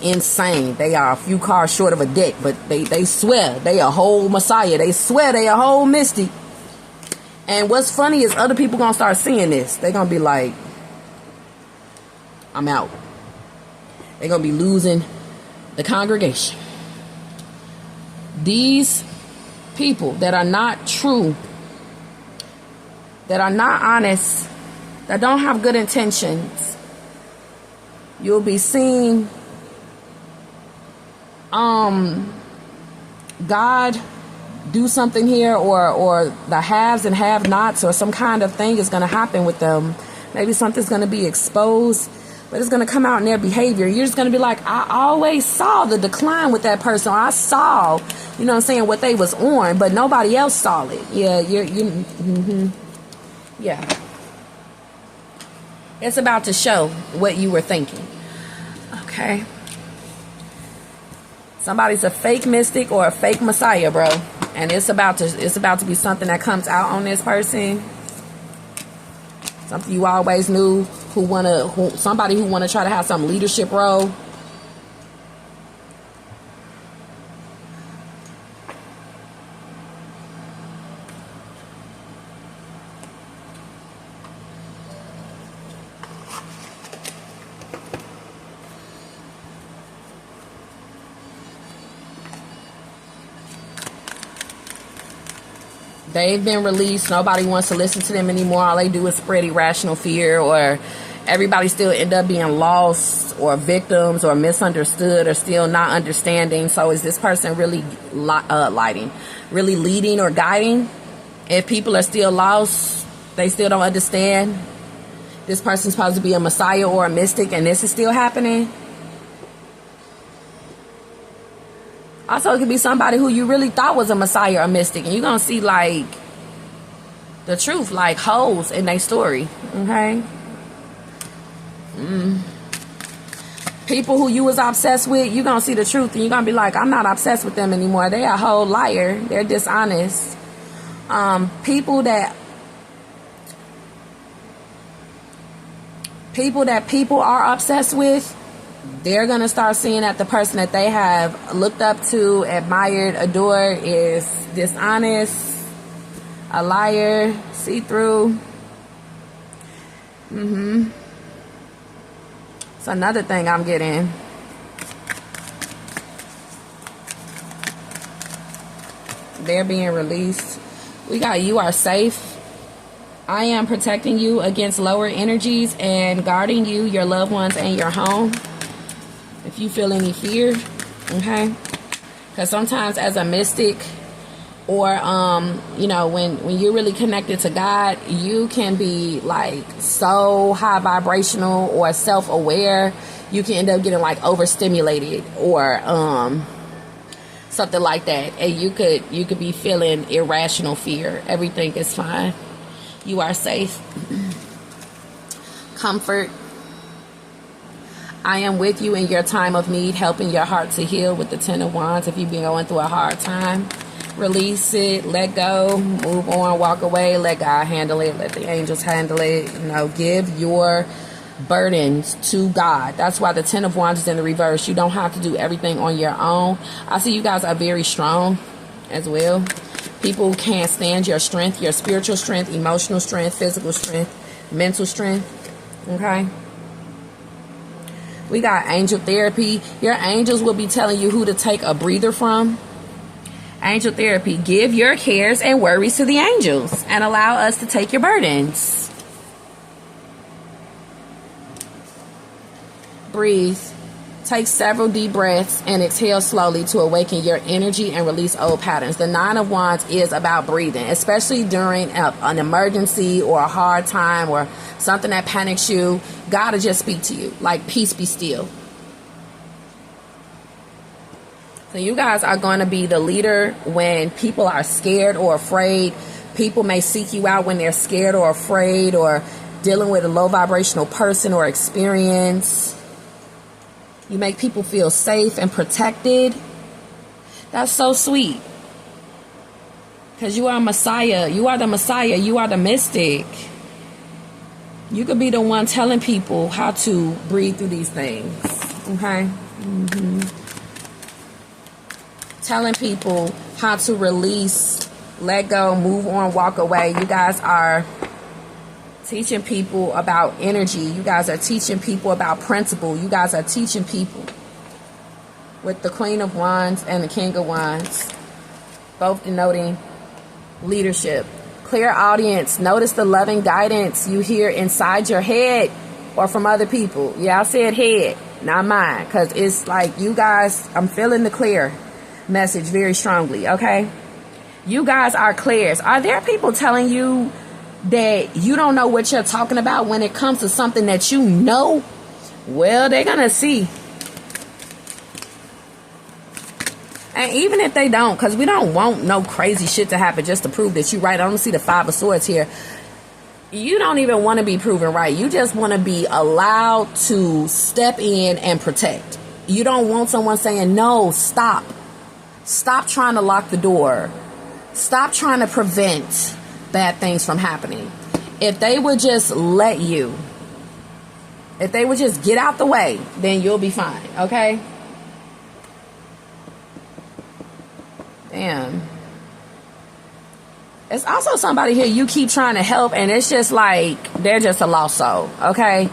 S1: insane. They are a few cars short of a deck, but they swear they a whole messiah. They swear they a whole mystic. And what's funny is other people gonna start seeing this. They gonna be like, I'm out. They're gonna be losing the congregation. These people that are not true, that are not honest, that don't have good intentions, you'll be seeing God do something here, or the haves and have-nots, or some kind of thing is going to happen with them. Maybe something's going to be exposed, but it's going to come out in their behavior. You're just going to be like, I always saw the decline with that person. I saw, you know what I'm saying, what they was on, but nobody else saw it. Yeah, yeah. It's about to show what you were thinking. Okay. Somebody's a fake mystic or a fake messiah, bro. And it's about to be something that comes out on this person. Something you always knew, somebody who wanna try to have some leadership role. They've been released. Nobody wants to listen to them anymore. All they do is spread irrational fear, or everybody still end up being lost or victims or misunderstood or still not understanding. So is this person really really leading or guiding? If people are still lost, they still don't understand. This person's supposed to be a messiah or a mystic, and this is still happening. Also, it could be somebody who you really thought was a messiah or mystic, and you're going to see, like, the truth, like, holes in their story, okay? People who you was obsessed with, you're going to see the truth, and you're going to be like, I'm not obsessed with them anymore. They're a whole liar. They're dishonest. People that people are obsessed with, they're going to start seeing that the person that they have looked up to, admired, adored is dishonest, a liar, see-through. It's another thing I'm getting. They're being released. We got you are safe. I am protecting you against lower energies and guarding you, your loved ones, and your home. If you feel any fear, okay? Because sometimes as a mystic, or when you're really connected to God, you can be like so high vibrational or self-aware, you can end up getting like overstimulated or something like that, and you could be feeling irrational fear. Everything is fine. You are safe. Comfort. I am with you in your time of need, helping your heart to heal with the Ten of Wands. If you've been going through a hard time, release it, let go, move on, walk away, let God handle it, let the angels handle it. Give your burdens to God. That's why the Ten of Wands is in the reverse. You don't have to do everything on your own. I see you guys are very strong as well. People can't stand your strength, your spiritual strength, emotional strength, physical strength, mental strength. Okay? We got angel therapy. Your angels will be telling you who to take a breather from. Angel therapy. Give your cares and worries to the angels and allow us to take your burdens. Breathe. Take several deep breaths and exhale slowly to awaken your energy and release old patterns. The Nine of Wands is about breathing, especially during an emergency or a hard time or something that panics you. God will just speak to you like, peace, be still. So you guys are going to be the leader when people are scared or afraid. People may seek you out when they're scared or afraid or dealing with a low vibrational person or experience. You make people feel safe and protected. That's so sweet. Because you are a Messiah. You are the Messiah. You are the mystic. You could be the one telling people how to breathe through these things. Okay? Telling people how to release, let go, move on, walk away. You guys are teaching people about energy. You guys are teaching people about principle. You guys are teaching people with the Queen of Wands and the King of Wands, both denoting leadership. Clear audience. Notice the loving guidance you hear inside your head or from other people. Yeah, I said head, not mine, because it's like you guys, I'm feeling the clear message very strongly, okay? You guys are clears. Are there people telling you that you don't know what you're talking about when it comes to something that you know? Well, they're gonna see. And even if they don't, because we don't want no crazy shit to happen just to prove that you're right. I don't see the Five of Swords here. You don't even want to be proven right. You just want to be allowed to step in and protect. You don't want someone saying, no, stop. Stop trying to lock the door. Stop trying to prevent bad things from happening. If they would just let you, if they would just get out the way, then you'll be fine, okay? Damn. It's also somebody here you keep trying to help and it's just like they're just a lost soul, okay?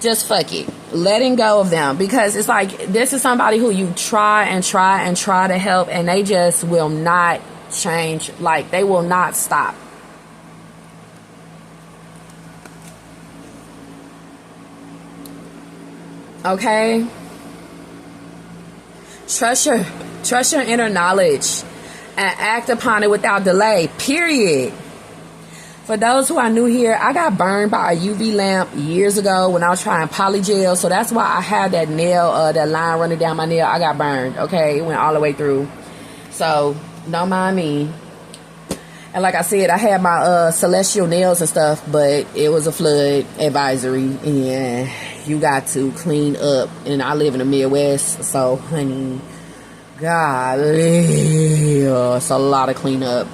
S1: Just fuck it. Letting go of them, because it's like this is somebody who you try and try and try to help and they just will not change. Like they will not stop. Okay? Trust your inner knowledge and act upon it without delay. Period. For those who are new here, I got burned by a UV lamp years ago when I was trying polygel. So that's why I had that nail, that line running down my nail. I got burned. Okay? It went all the way through. So don't mind me. And like I said, I had my celestial nails and stuff, but it was a flood advisory. And you got to clean up. And I live in the Midwest, so honey, golly, it's a lot of cleanup.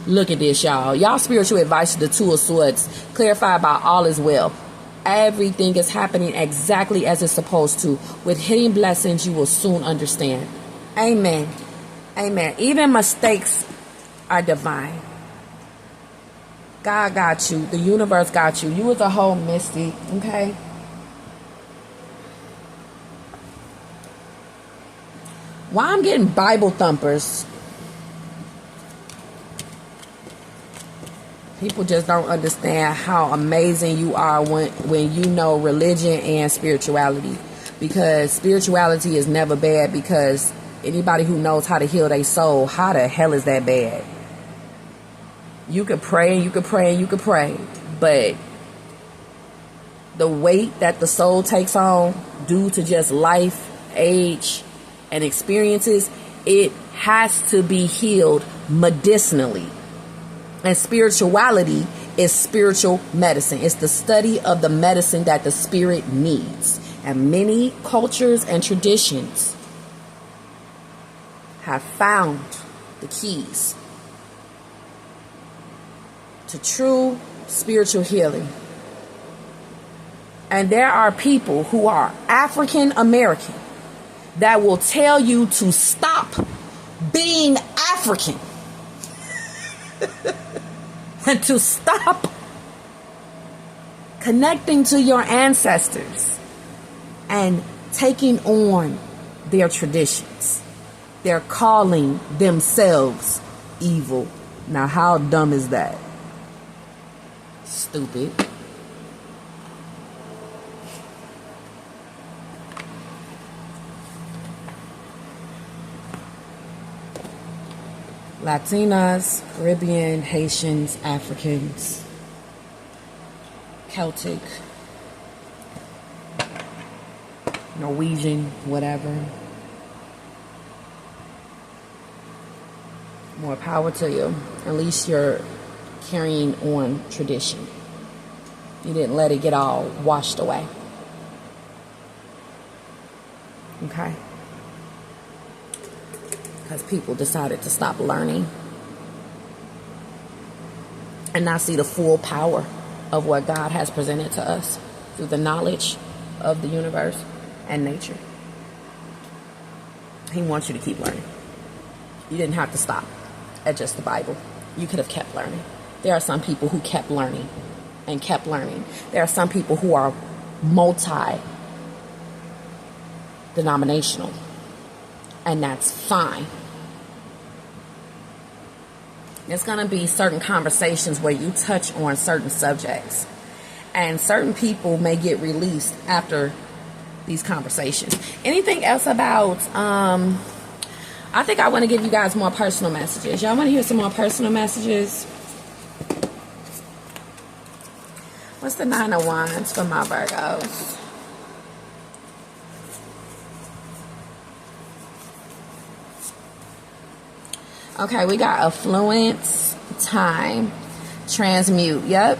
S1: Look at this, y'all. Y'all spiritual advice to the Two of Swords. Clarified by all is well. Everything is happening exactly as it's supposed to. With hidden blessings, you will soon understand. Amen. Amen. Even mistakes are divine. God got you. The universe got you. You was a whole mystic, okay? Why I'm getting Bible thumpers? People just don't understand how amazing you are when you know religion and spirituality. Because spirituality is never bad, because anybody who knows how to heal their soul, how the hell is that bad? You could pray and you could pray and you could pray, but the weight that the soul takes on due to just life, age, and experiences, it has to be healed medicinally. And spirituality is spiritual medicine. It's the study of the medicine that the spirit needs. And many cultures and traditions have found the keys to true spiritual healing. And there are people who are African American that will tell you to stop being African and to stop connecting to your ancestors and taking on their traditions. They're calling themselves evil. Now, how dumb is that? Stupid. Latinas, Caribbean, Haitians, Africans, Celtic, Norwegian, whatever. More power to you. At least you're carrying on tradition. You didn't let it get all washed away. Okay? Because people decided to stop learning and not see the full power of what God has presented to us through the knowledge of the universe and nature. He wants you to keep learning. You didn't have to stop at just the Bible. You could have kept learning. There are some people who kept learning and kept learning. There are some people who are multi-denominational, and that's fine. There's going to be certain conversations where you touch on certain subjects, and certain people may get released after these conversations. Anything else about, I think I want to give you guys more personal messages. Y'all want to hear some more personal messages? What's the 9 of Wands for my Virgos? Okay, we got affluence, time, transmute. Yep.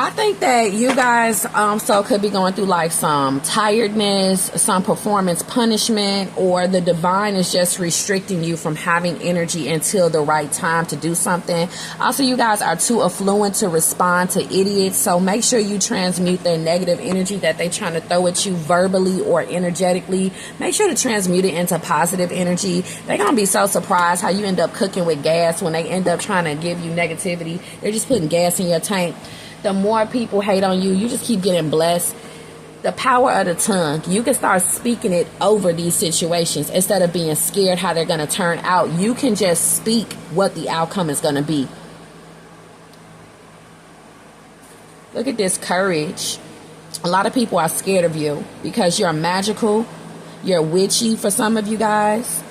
S1: I think that you guys also could be going through like some tiredness, some performance punishment, or the divine is just restricting you from having energy until the right time to do something. Also, you guys are too affluent to respond to idiots, so make sure you transmute their negative energy that they're trying to throw at you verbally or energetically. Make sure to transmute it into positive energy. They're going to be so surprised how you end up cooking with gas when they end up trying to give you negativity. They're just putting gas in your tank. The more people hate on you, you just keep getting blessed. The power of the tongue, you can start speaking it over these situations instead of being scared how they're going to turn out. You can just speak what the outcome is going to be. Look at this courage. A lot of people are scared of you because you're magical, you're witchy for some of you guys.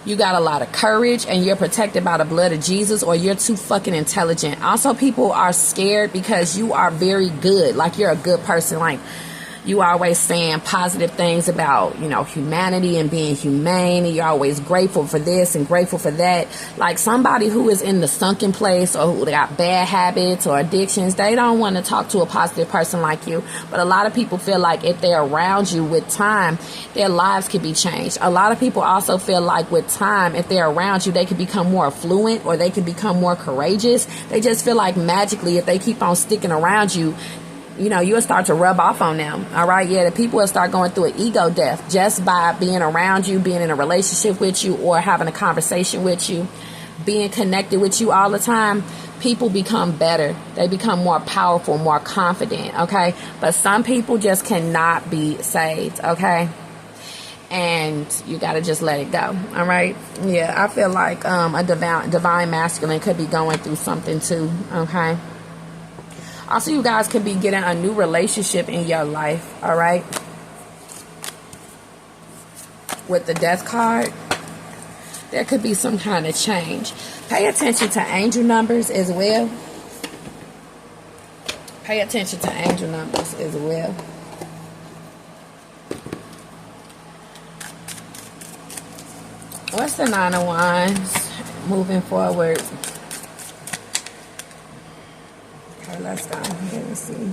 S1: You got a lot of courage and you're protected by the blood of Jesus, or you're too fucking intelligent. Also, people are scared because you are very good. Like, you're a good person. Like, you always saying positive things about, you know, humanity and being humane. And you're always grateful for this and grateful for that. Like, somebody who is in the sunken place or who got bad habits or addictions, they don't want to talk to a positive person like you. But a lot of people feel like if they're around you with time, their lives could be changed. A lot of people also feel like with time, if they're around you, they could become more affluent or they could become more courageous. They just feel like magically, if they keep on sticking around you, you know, you'll start to rub off on them. All right. Yeah. The people will start going through an ego death just by being around you, being in a relationship with you, or having a conversation with you, being connected with you all the time. People become better. They become more powerful, more confident. Okay. But some people just cannot be saved. Okay. And you got to just let it go. All right. Yeah. I feel like a divine masculine could be going through something too. Okay. Also, you guys could be getting a new relationship in your life, all right? With the death card, there could be some kind of change. Pay attention to angel numbers as well. Pay attention to angel numbers as well. What's the 9 of Wands moving forward? Let's go ahead and see.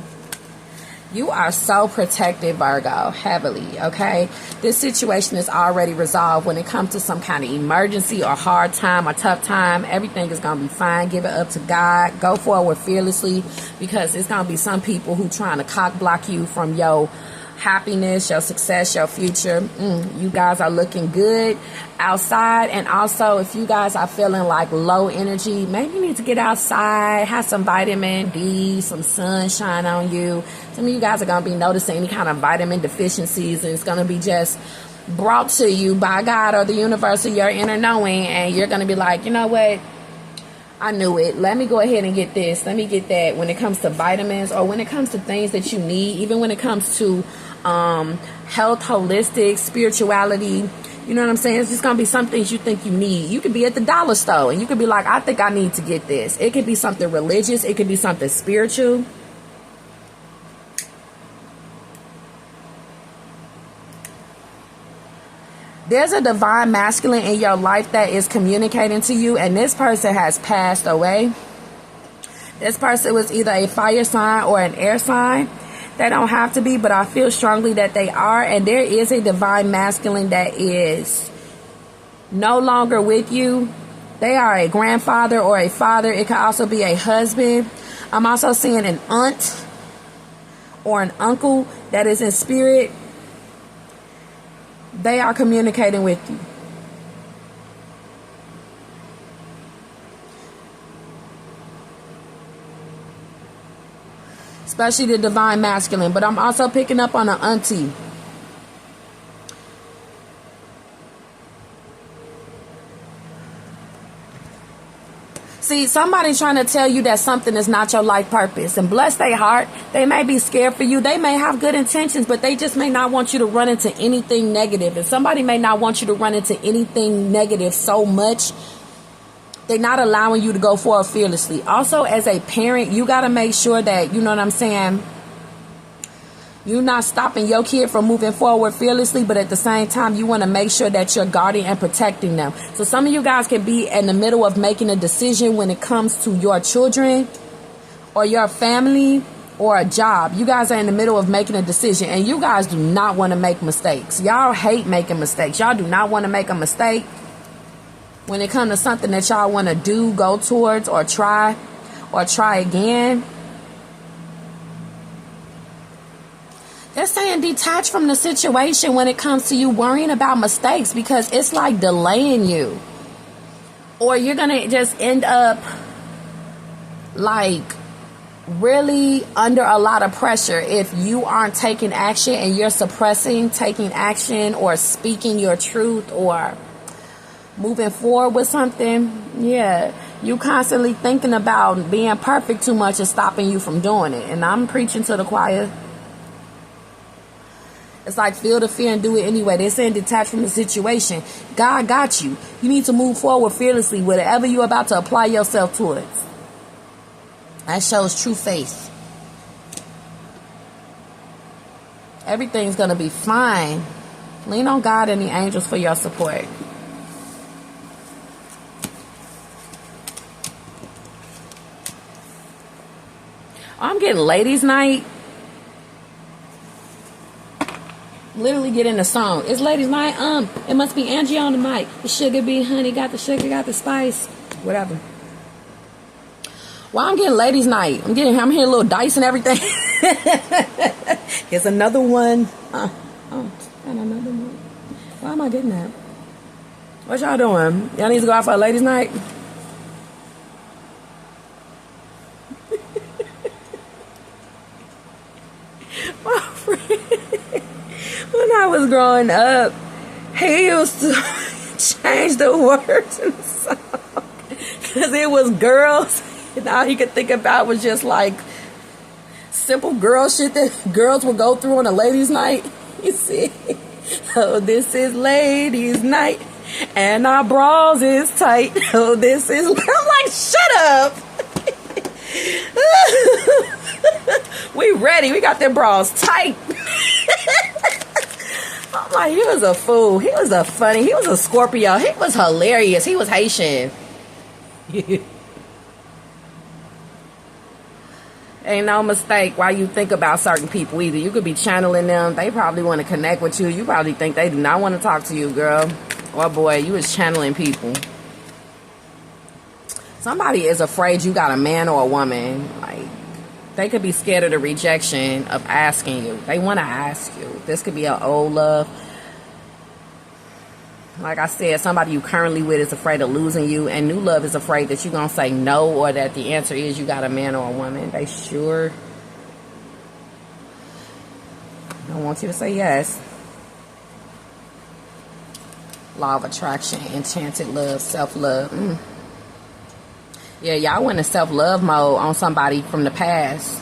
S1: You are so protected, Virgo, heavily, okay? This situation is already resolved. When it comes to some kind of emergency or hard time or tough time, everything is going to be fine. Give it up to God. Go forward fearlessly, because it's going to be some people who trying to cock block you from your happiness, your success, your future. You guys are looking good outside. And also, if you guys are feeling like low energy, maybe you need to get outside, have some vitamin D, some sunshine on you. Some of you guys are going to be noticing any kind of vitamin deficiencies, and it's going to be just brought to you by God or the universe or your inner knowing, and you're going to be like, you know what? I knew it. Let me go ahead and get this. Let me get that. When it comes to vitamins, or when it comes to things that you need, even when it comes to health, holistic, spirituality, You know what I'm saying? It's just going to be some things you think you need. You could be at the dollar store and you could be like, I think I need to get this. It could be something religious. It could be something spiritual. There's a divine masculine in your life that is communicating to you, and this person has passed away. This person was either a fire sign or an air sign. They don't have to be, but I feel strongly that they are. And there is a divine masculine that is no longer with you. They are a grandfather or a father. It could also be a husband. I'm also seeing an aunt or an uncle that is in spirit. They are communicating with you. Especially the divine masculine. But I'm also picking up on an auntie. See, somebody's trying to tell you that something is not your life purpose. And bless their heart, they may be scared for you. They may have good intentions, but they just may not want you to run into anything negative. And somebody may not want you to run into anything negative so much, they're not allowing you to go forward fearlessly. Also, as a parent, you got to make sure that, you know what I'm saying, you're not stopping your kid from moving forward fearlessly, but at the same time, you want to make sure that you're guarding and protecting them. So some of you guys can be in the middle of making a decision when it comes to your children or your family or a job. You guys are in the middle of making a decision, and you guys do not want to make mistakes. Y'all hate making mistakes. Y'all do not want to make a mistake when it comes to something that y'all want to do, go towards, or try again. They're saying detach from the situation when it comes to you worrying about mistakes, because it's like delaying you. Or you're going to just end up like really under a lot of pressure if you aren't taking action and you're suppressing taking action or speaking your truth or moving forward with something. Yeah, you constantly thinking about being perfect too much is stopping you from doing it. And I'm preaching to the choir. It's like feel the fear and do it anyway. They're saying detach from the situation. God got you. You need to move forward fearlessly, whatever you're about to apply yourself towards. That shows true faith. Everything's going to be fine. Lean on God and the angels for your support. I'm getting ladies' night. Literally getting the song. It's ladies' night. It must be Angie on the mic. The sugar bee, honey, got the sugar, got the spice. Whatever. Well, I'm getting ladies' night. I'm hearing a little dice and everything. Here's another one. And another one. Why am I getting that? What y'all doing? Y'all need to go out for a ladies' night? My friend, when I was growing up, he used to change the words in the song because it was girls, and all he could think about was just like simple girl shit that girls would go through on a ladies' night. You see, oh, this is ladies' night, and our bras is tight. Oh, this is. I'm like, shut up. We ready. We got them bras tight. I'm like, he was a fool. He was a Scorpio. He was hilarious. He was Haitian. Ain't no mistake why you think about certain people either. You could be channeling them. They probably want to connect with you. You probably think they do not want to talk to you, girl. Or boy, you was channeling people. Somebody is afraid you got a man or a woman. Like, they could be scared of the rejection of asking you. They want to ask you. This could be an old love. Like I said, somebody you currently with is afraid of losing you. And new love is afraid that you're going to say no, or that the answer is you got a man or a woman. They sure don't want you to say yes. Law of attraction, enchanted love, self-love. Yeah, y'all went in self-love mode on somebody from the past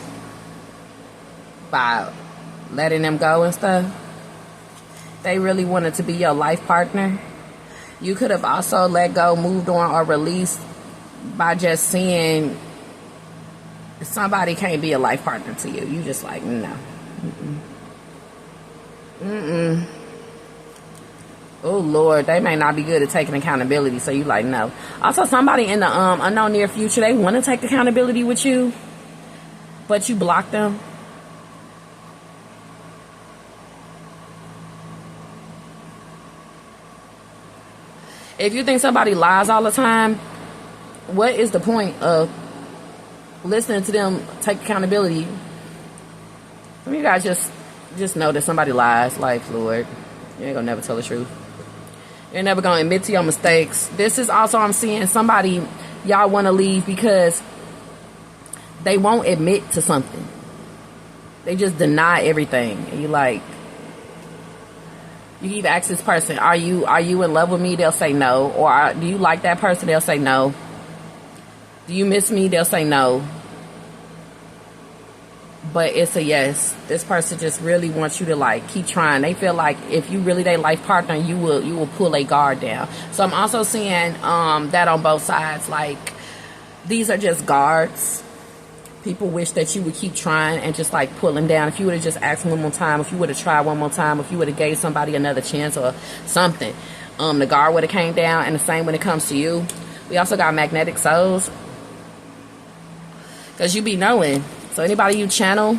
S1: by letting them go and stuff. They really wanted to be your life partner. You could have also let go, moved on, or released by just seeing somebody can't be a life partner to you. You just like, no. Oh Lord, they may not be good at taking accountability, so you like, no. Also, somebody in the unknown near future, they want to take accountability with you, but you block them. If you think somebody lies all the time, what is the point of listening to them take accountability? You guys just know that somebody lies. Like, Lord, you ain't gonna never tell the truth. You're never gonna admit to your mistakes. This is also, I'm seeing somebody y'all want to leave because they won't admit to something. They just deny everything, and you like. You keep asking this person, are you in love with me? They'll say no. Or do you like that person? They'll say no. Do you miss me? They'll say no. But it's a yes. This person just really wants you to like keep trying. They feel like if you really their life partner, you will pull a guard down. So I'm also seeing that on both sides. Like, these are just guards. People wish that you would keep trying and just like pull them down. If you would have just asked one more time, if you would have tried one more time, if you would have gave somebody another chance or something, the guard would have came down. And the same when it comes to you. We also got magnetic souls, because you be knowing. So anybody you channel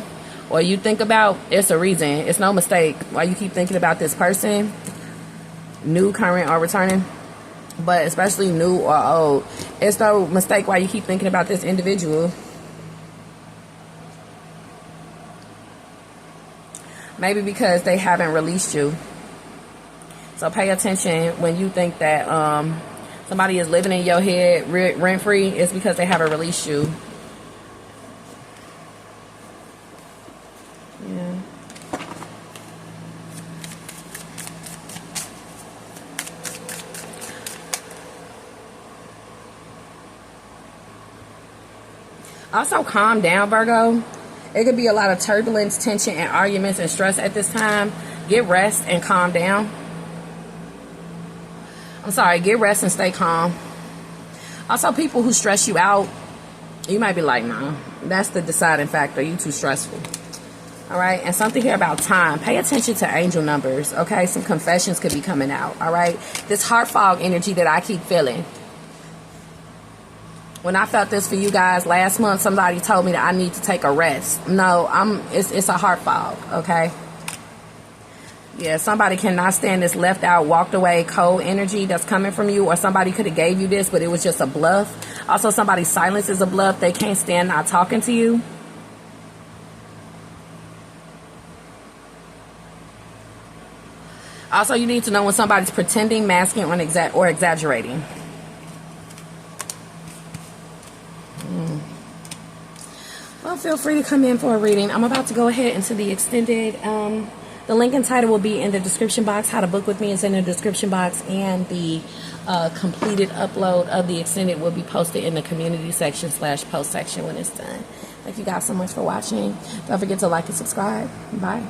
S1: or you think about, it's a reason. It's no mistake why you keep thinking about this person, new, current, or returning. But especially new or old, it's no mistake why you keep thinking about this individual. Maybe because they haven't released you. So pay attention when you think that somebody is living in your head rent-free. It's because they haven't released you. Yeah. Also, calm down, Virgo. It could be a lot of turbulence, tension, and arguments and stress at this time. Get rest and calm down. I'm sorry, get rest and stay calm. Also, people who stress you out, you might be like, nah, that's the deciding factor. You too stressful. All right, and something here about time. Pay attention to angel numbers, okay? Some confessions could be coming out, all right? This heart fog energy that I keep feeling. When I felt this for you guys last month, somebody told me that I need to take a rest. No, it's a heart fog, okay? Yeah, somebody cannot stand this left out, walked away, cold energy that's coming from you, or somebody could have gave you this, but it was just a bluff. Also, somebody's silence is a bluff. They can't stand not talking to you. Also, you need to know when somebody's pretending, masking, or exaggerating. Well, feel free to come in for a reading. I'm about to go ahead into the extended. The link and title will be in the description box. How to book with me is in the description box. And the completed upload of the extended will be posted in the community section / post section when it's done. Thank you guys so much for watching. Don't forget to like and subscribe. Bye.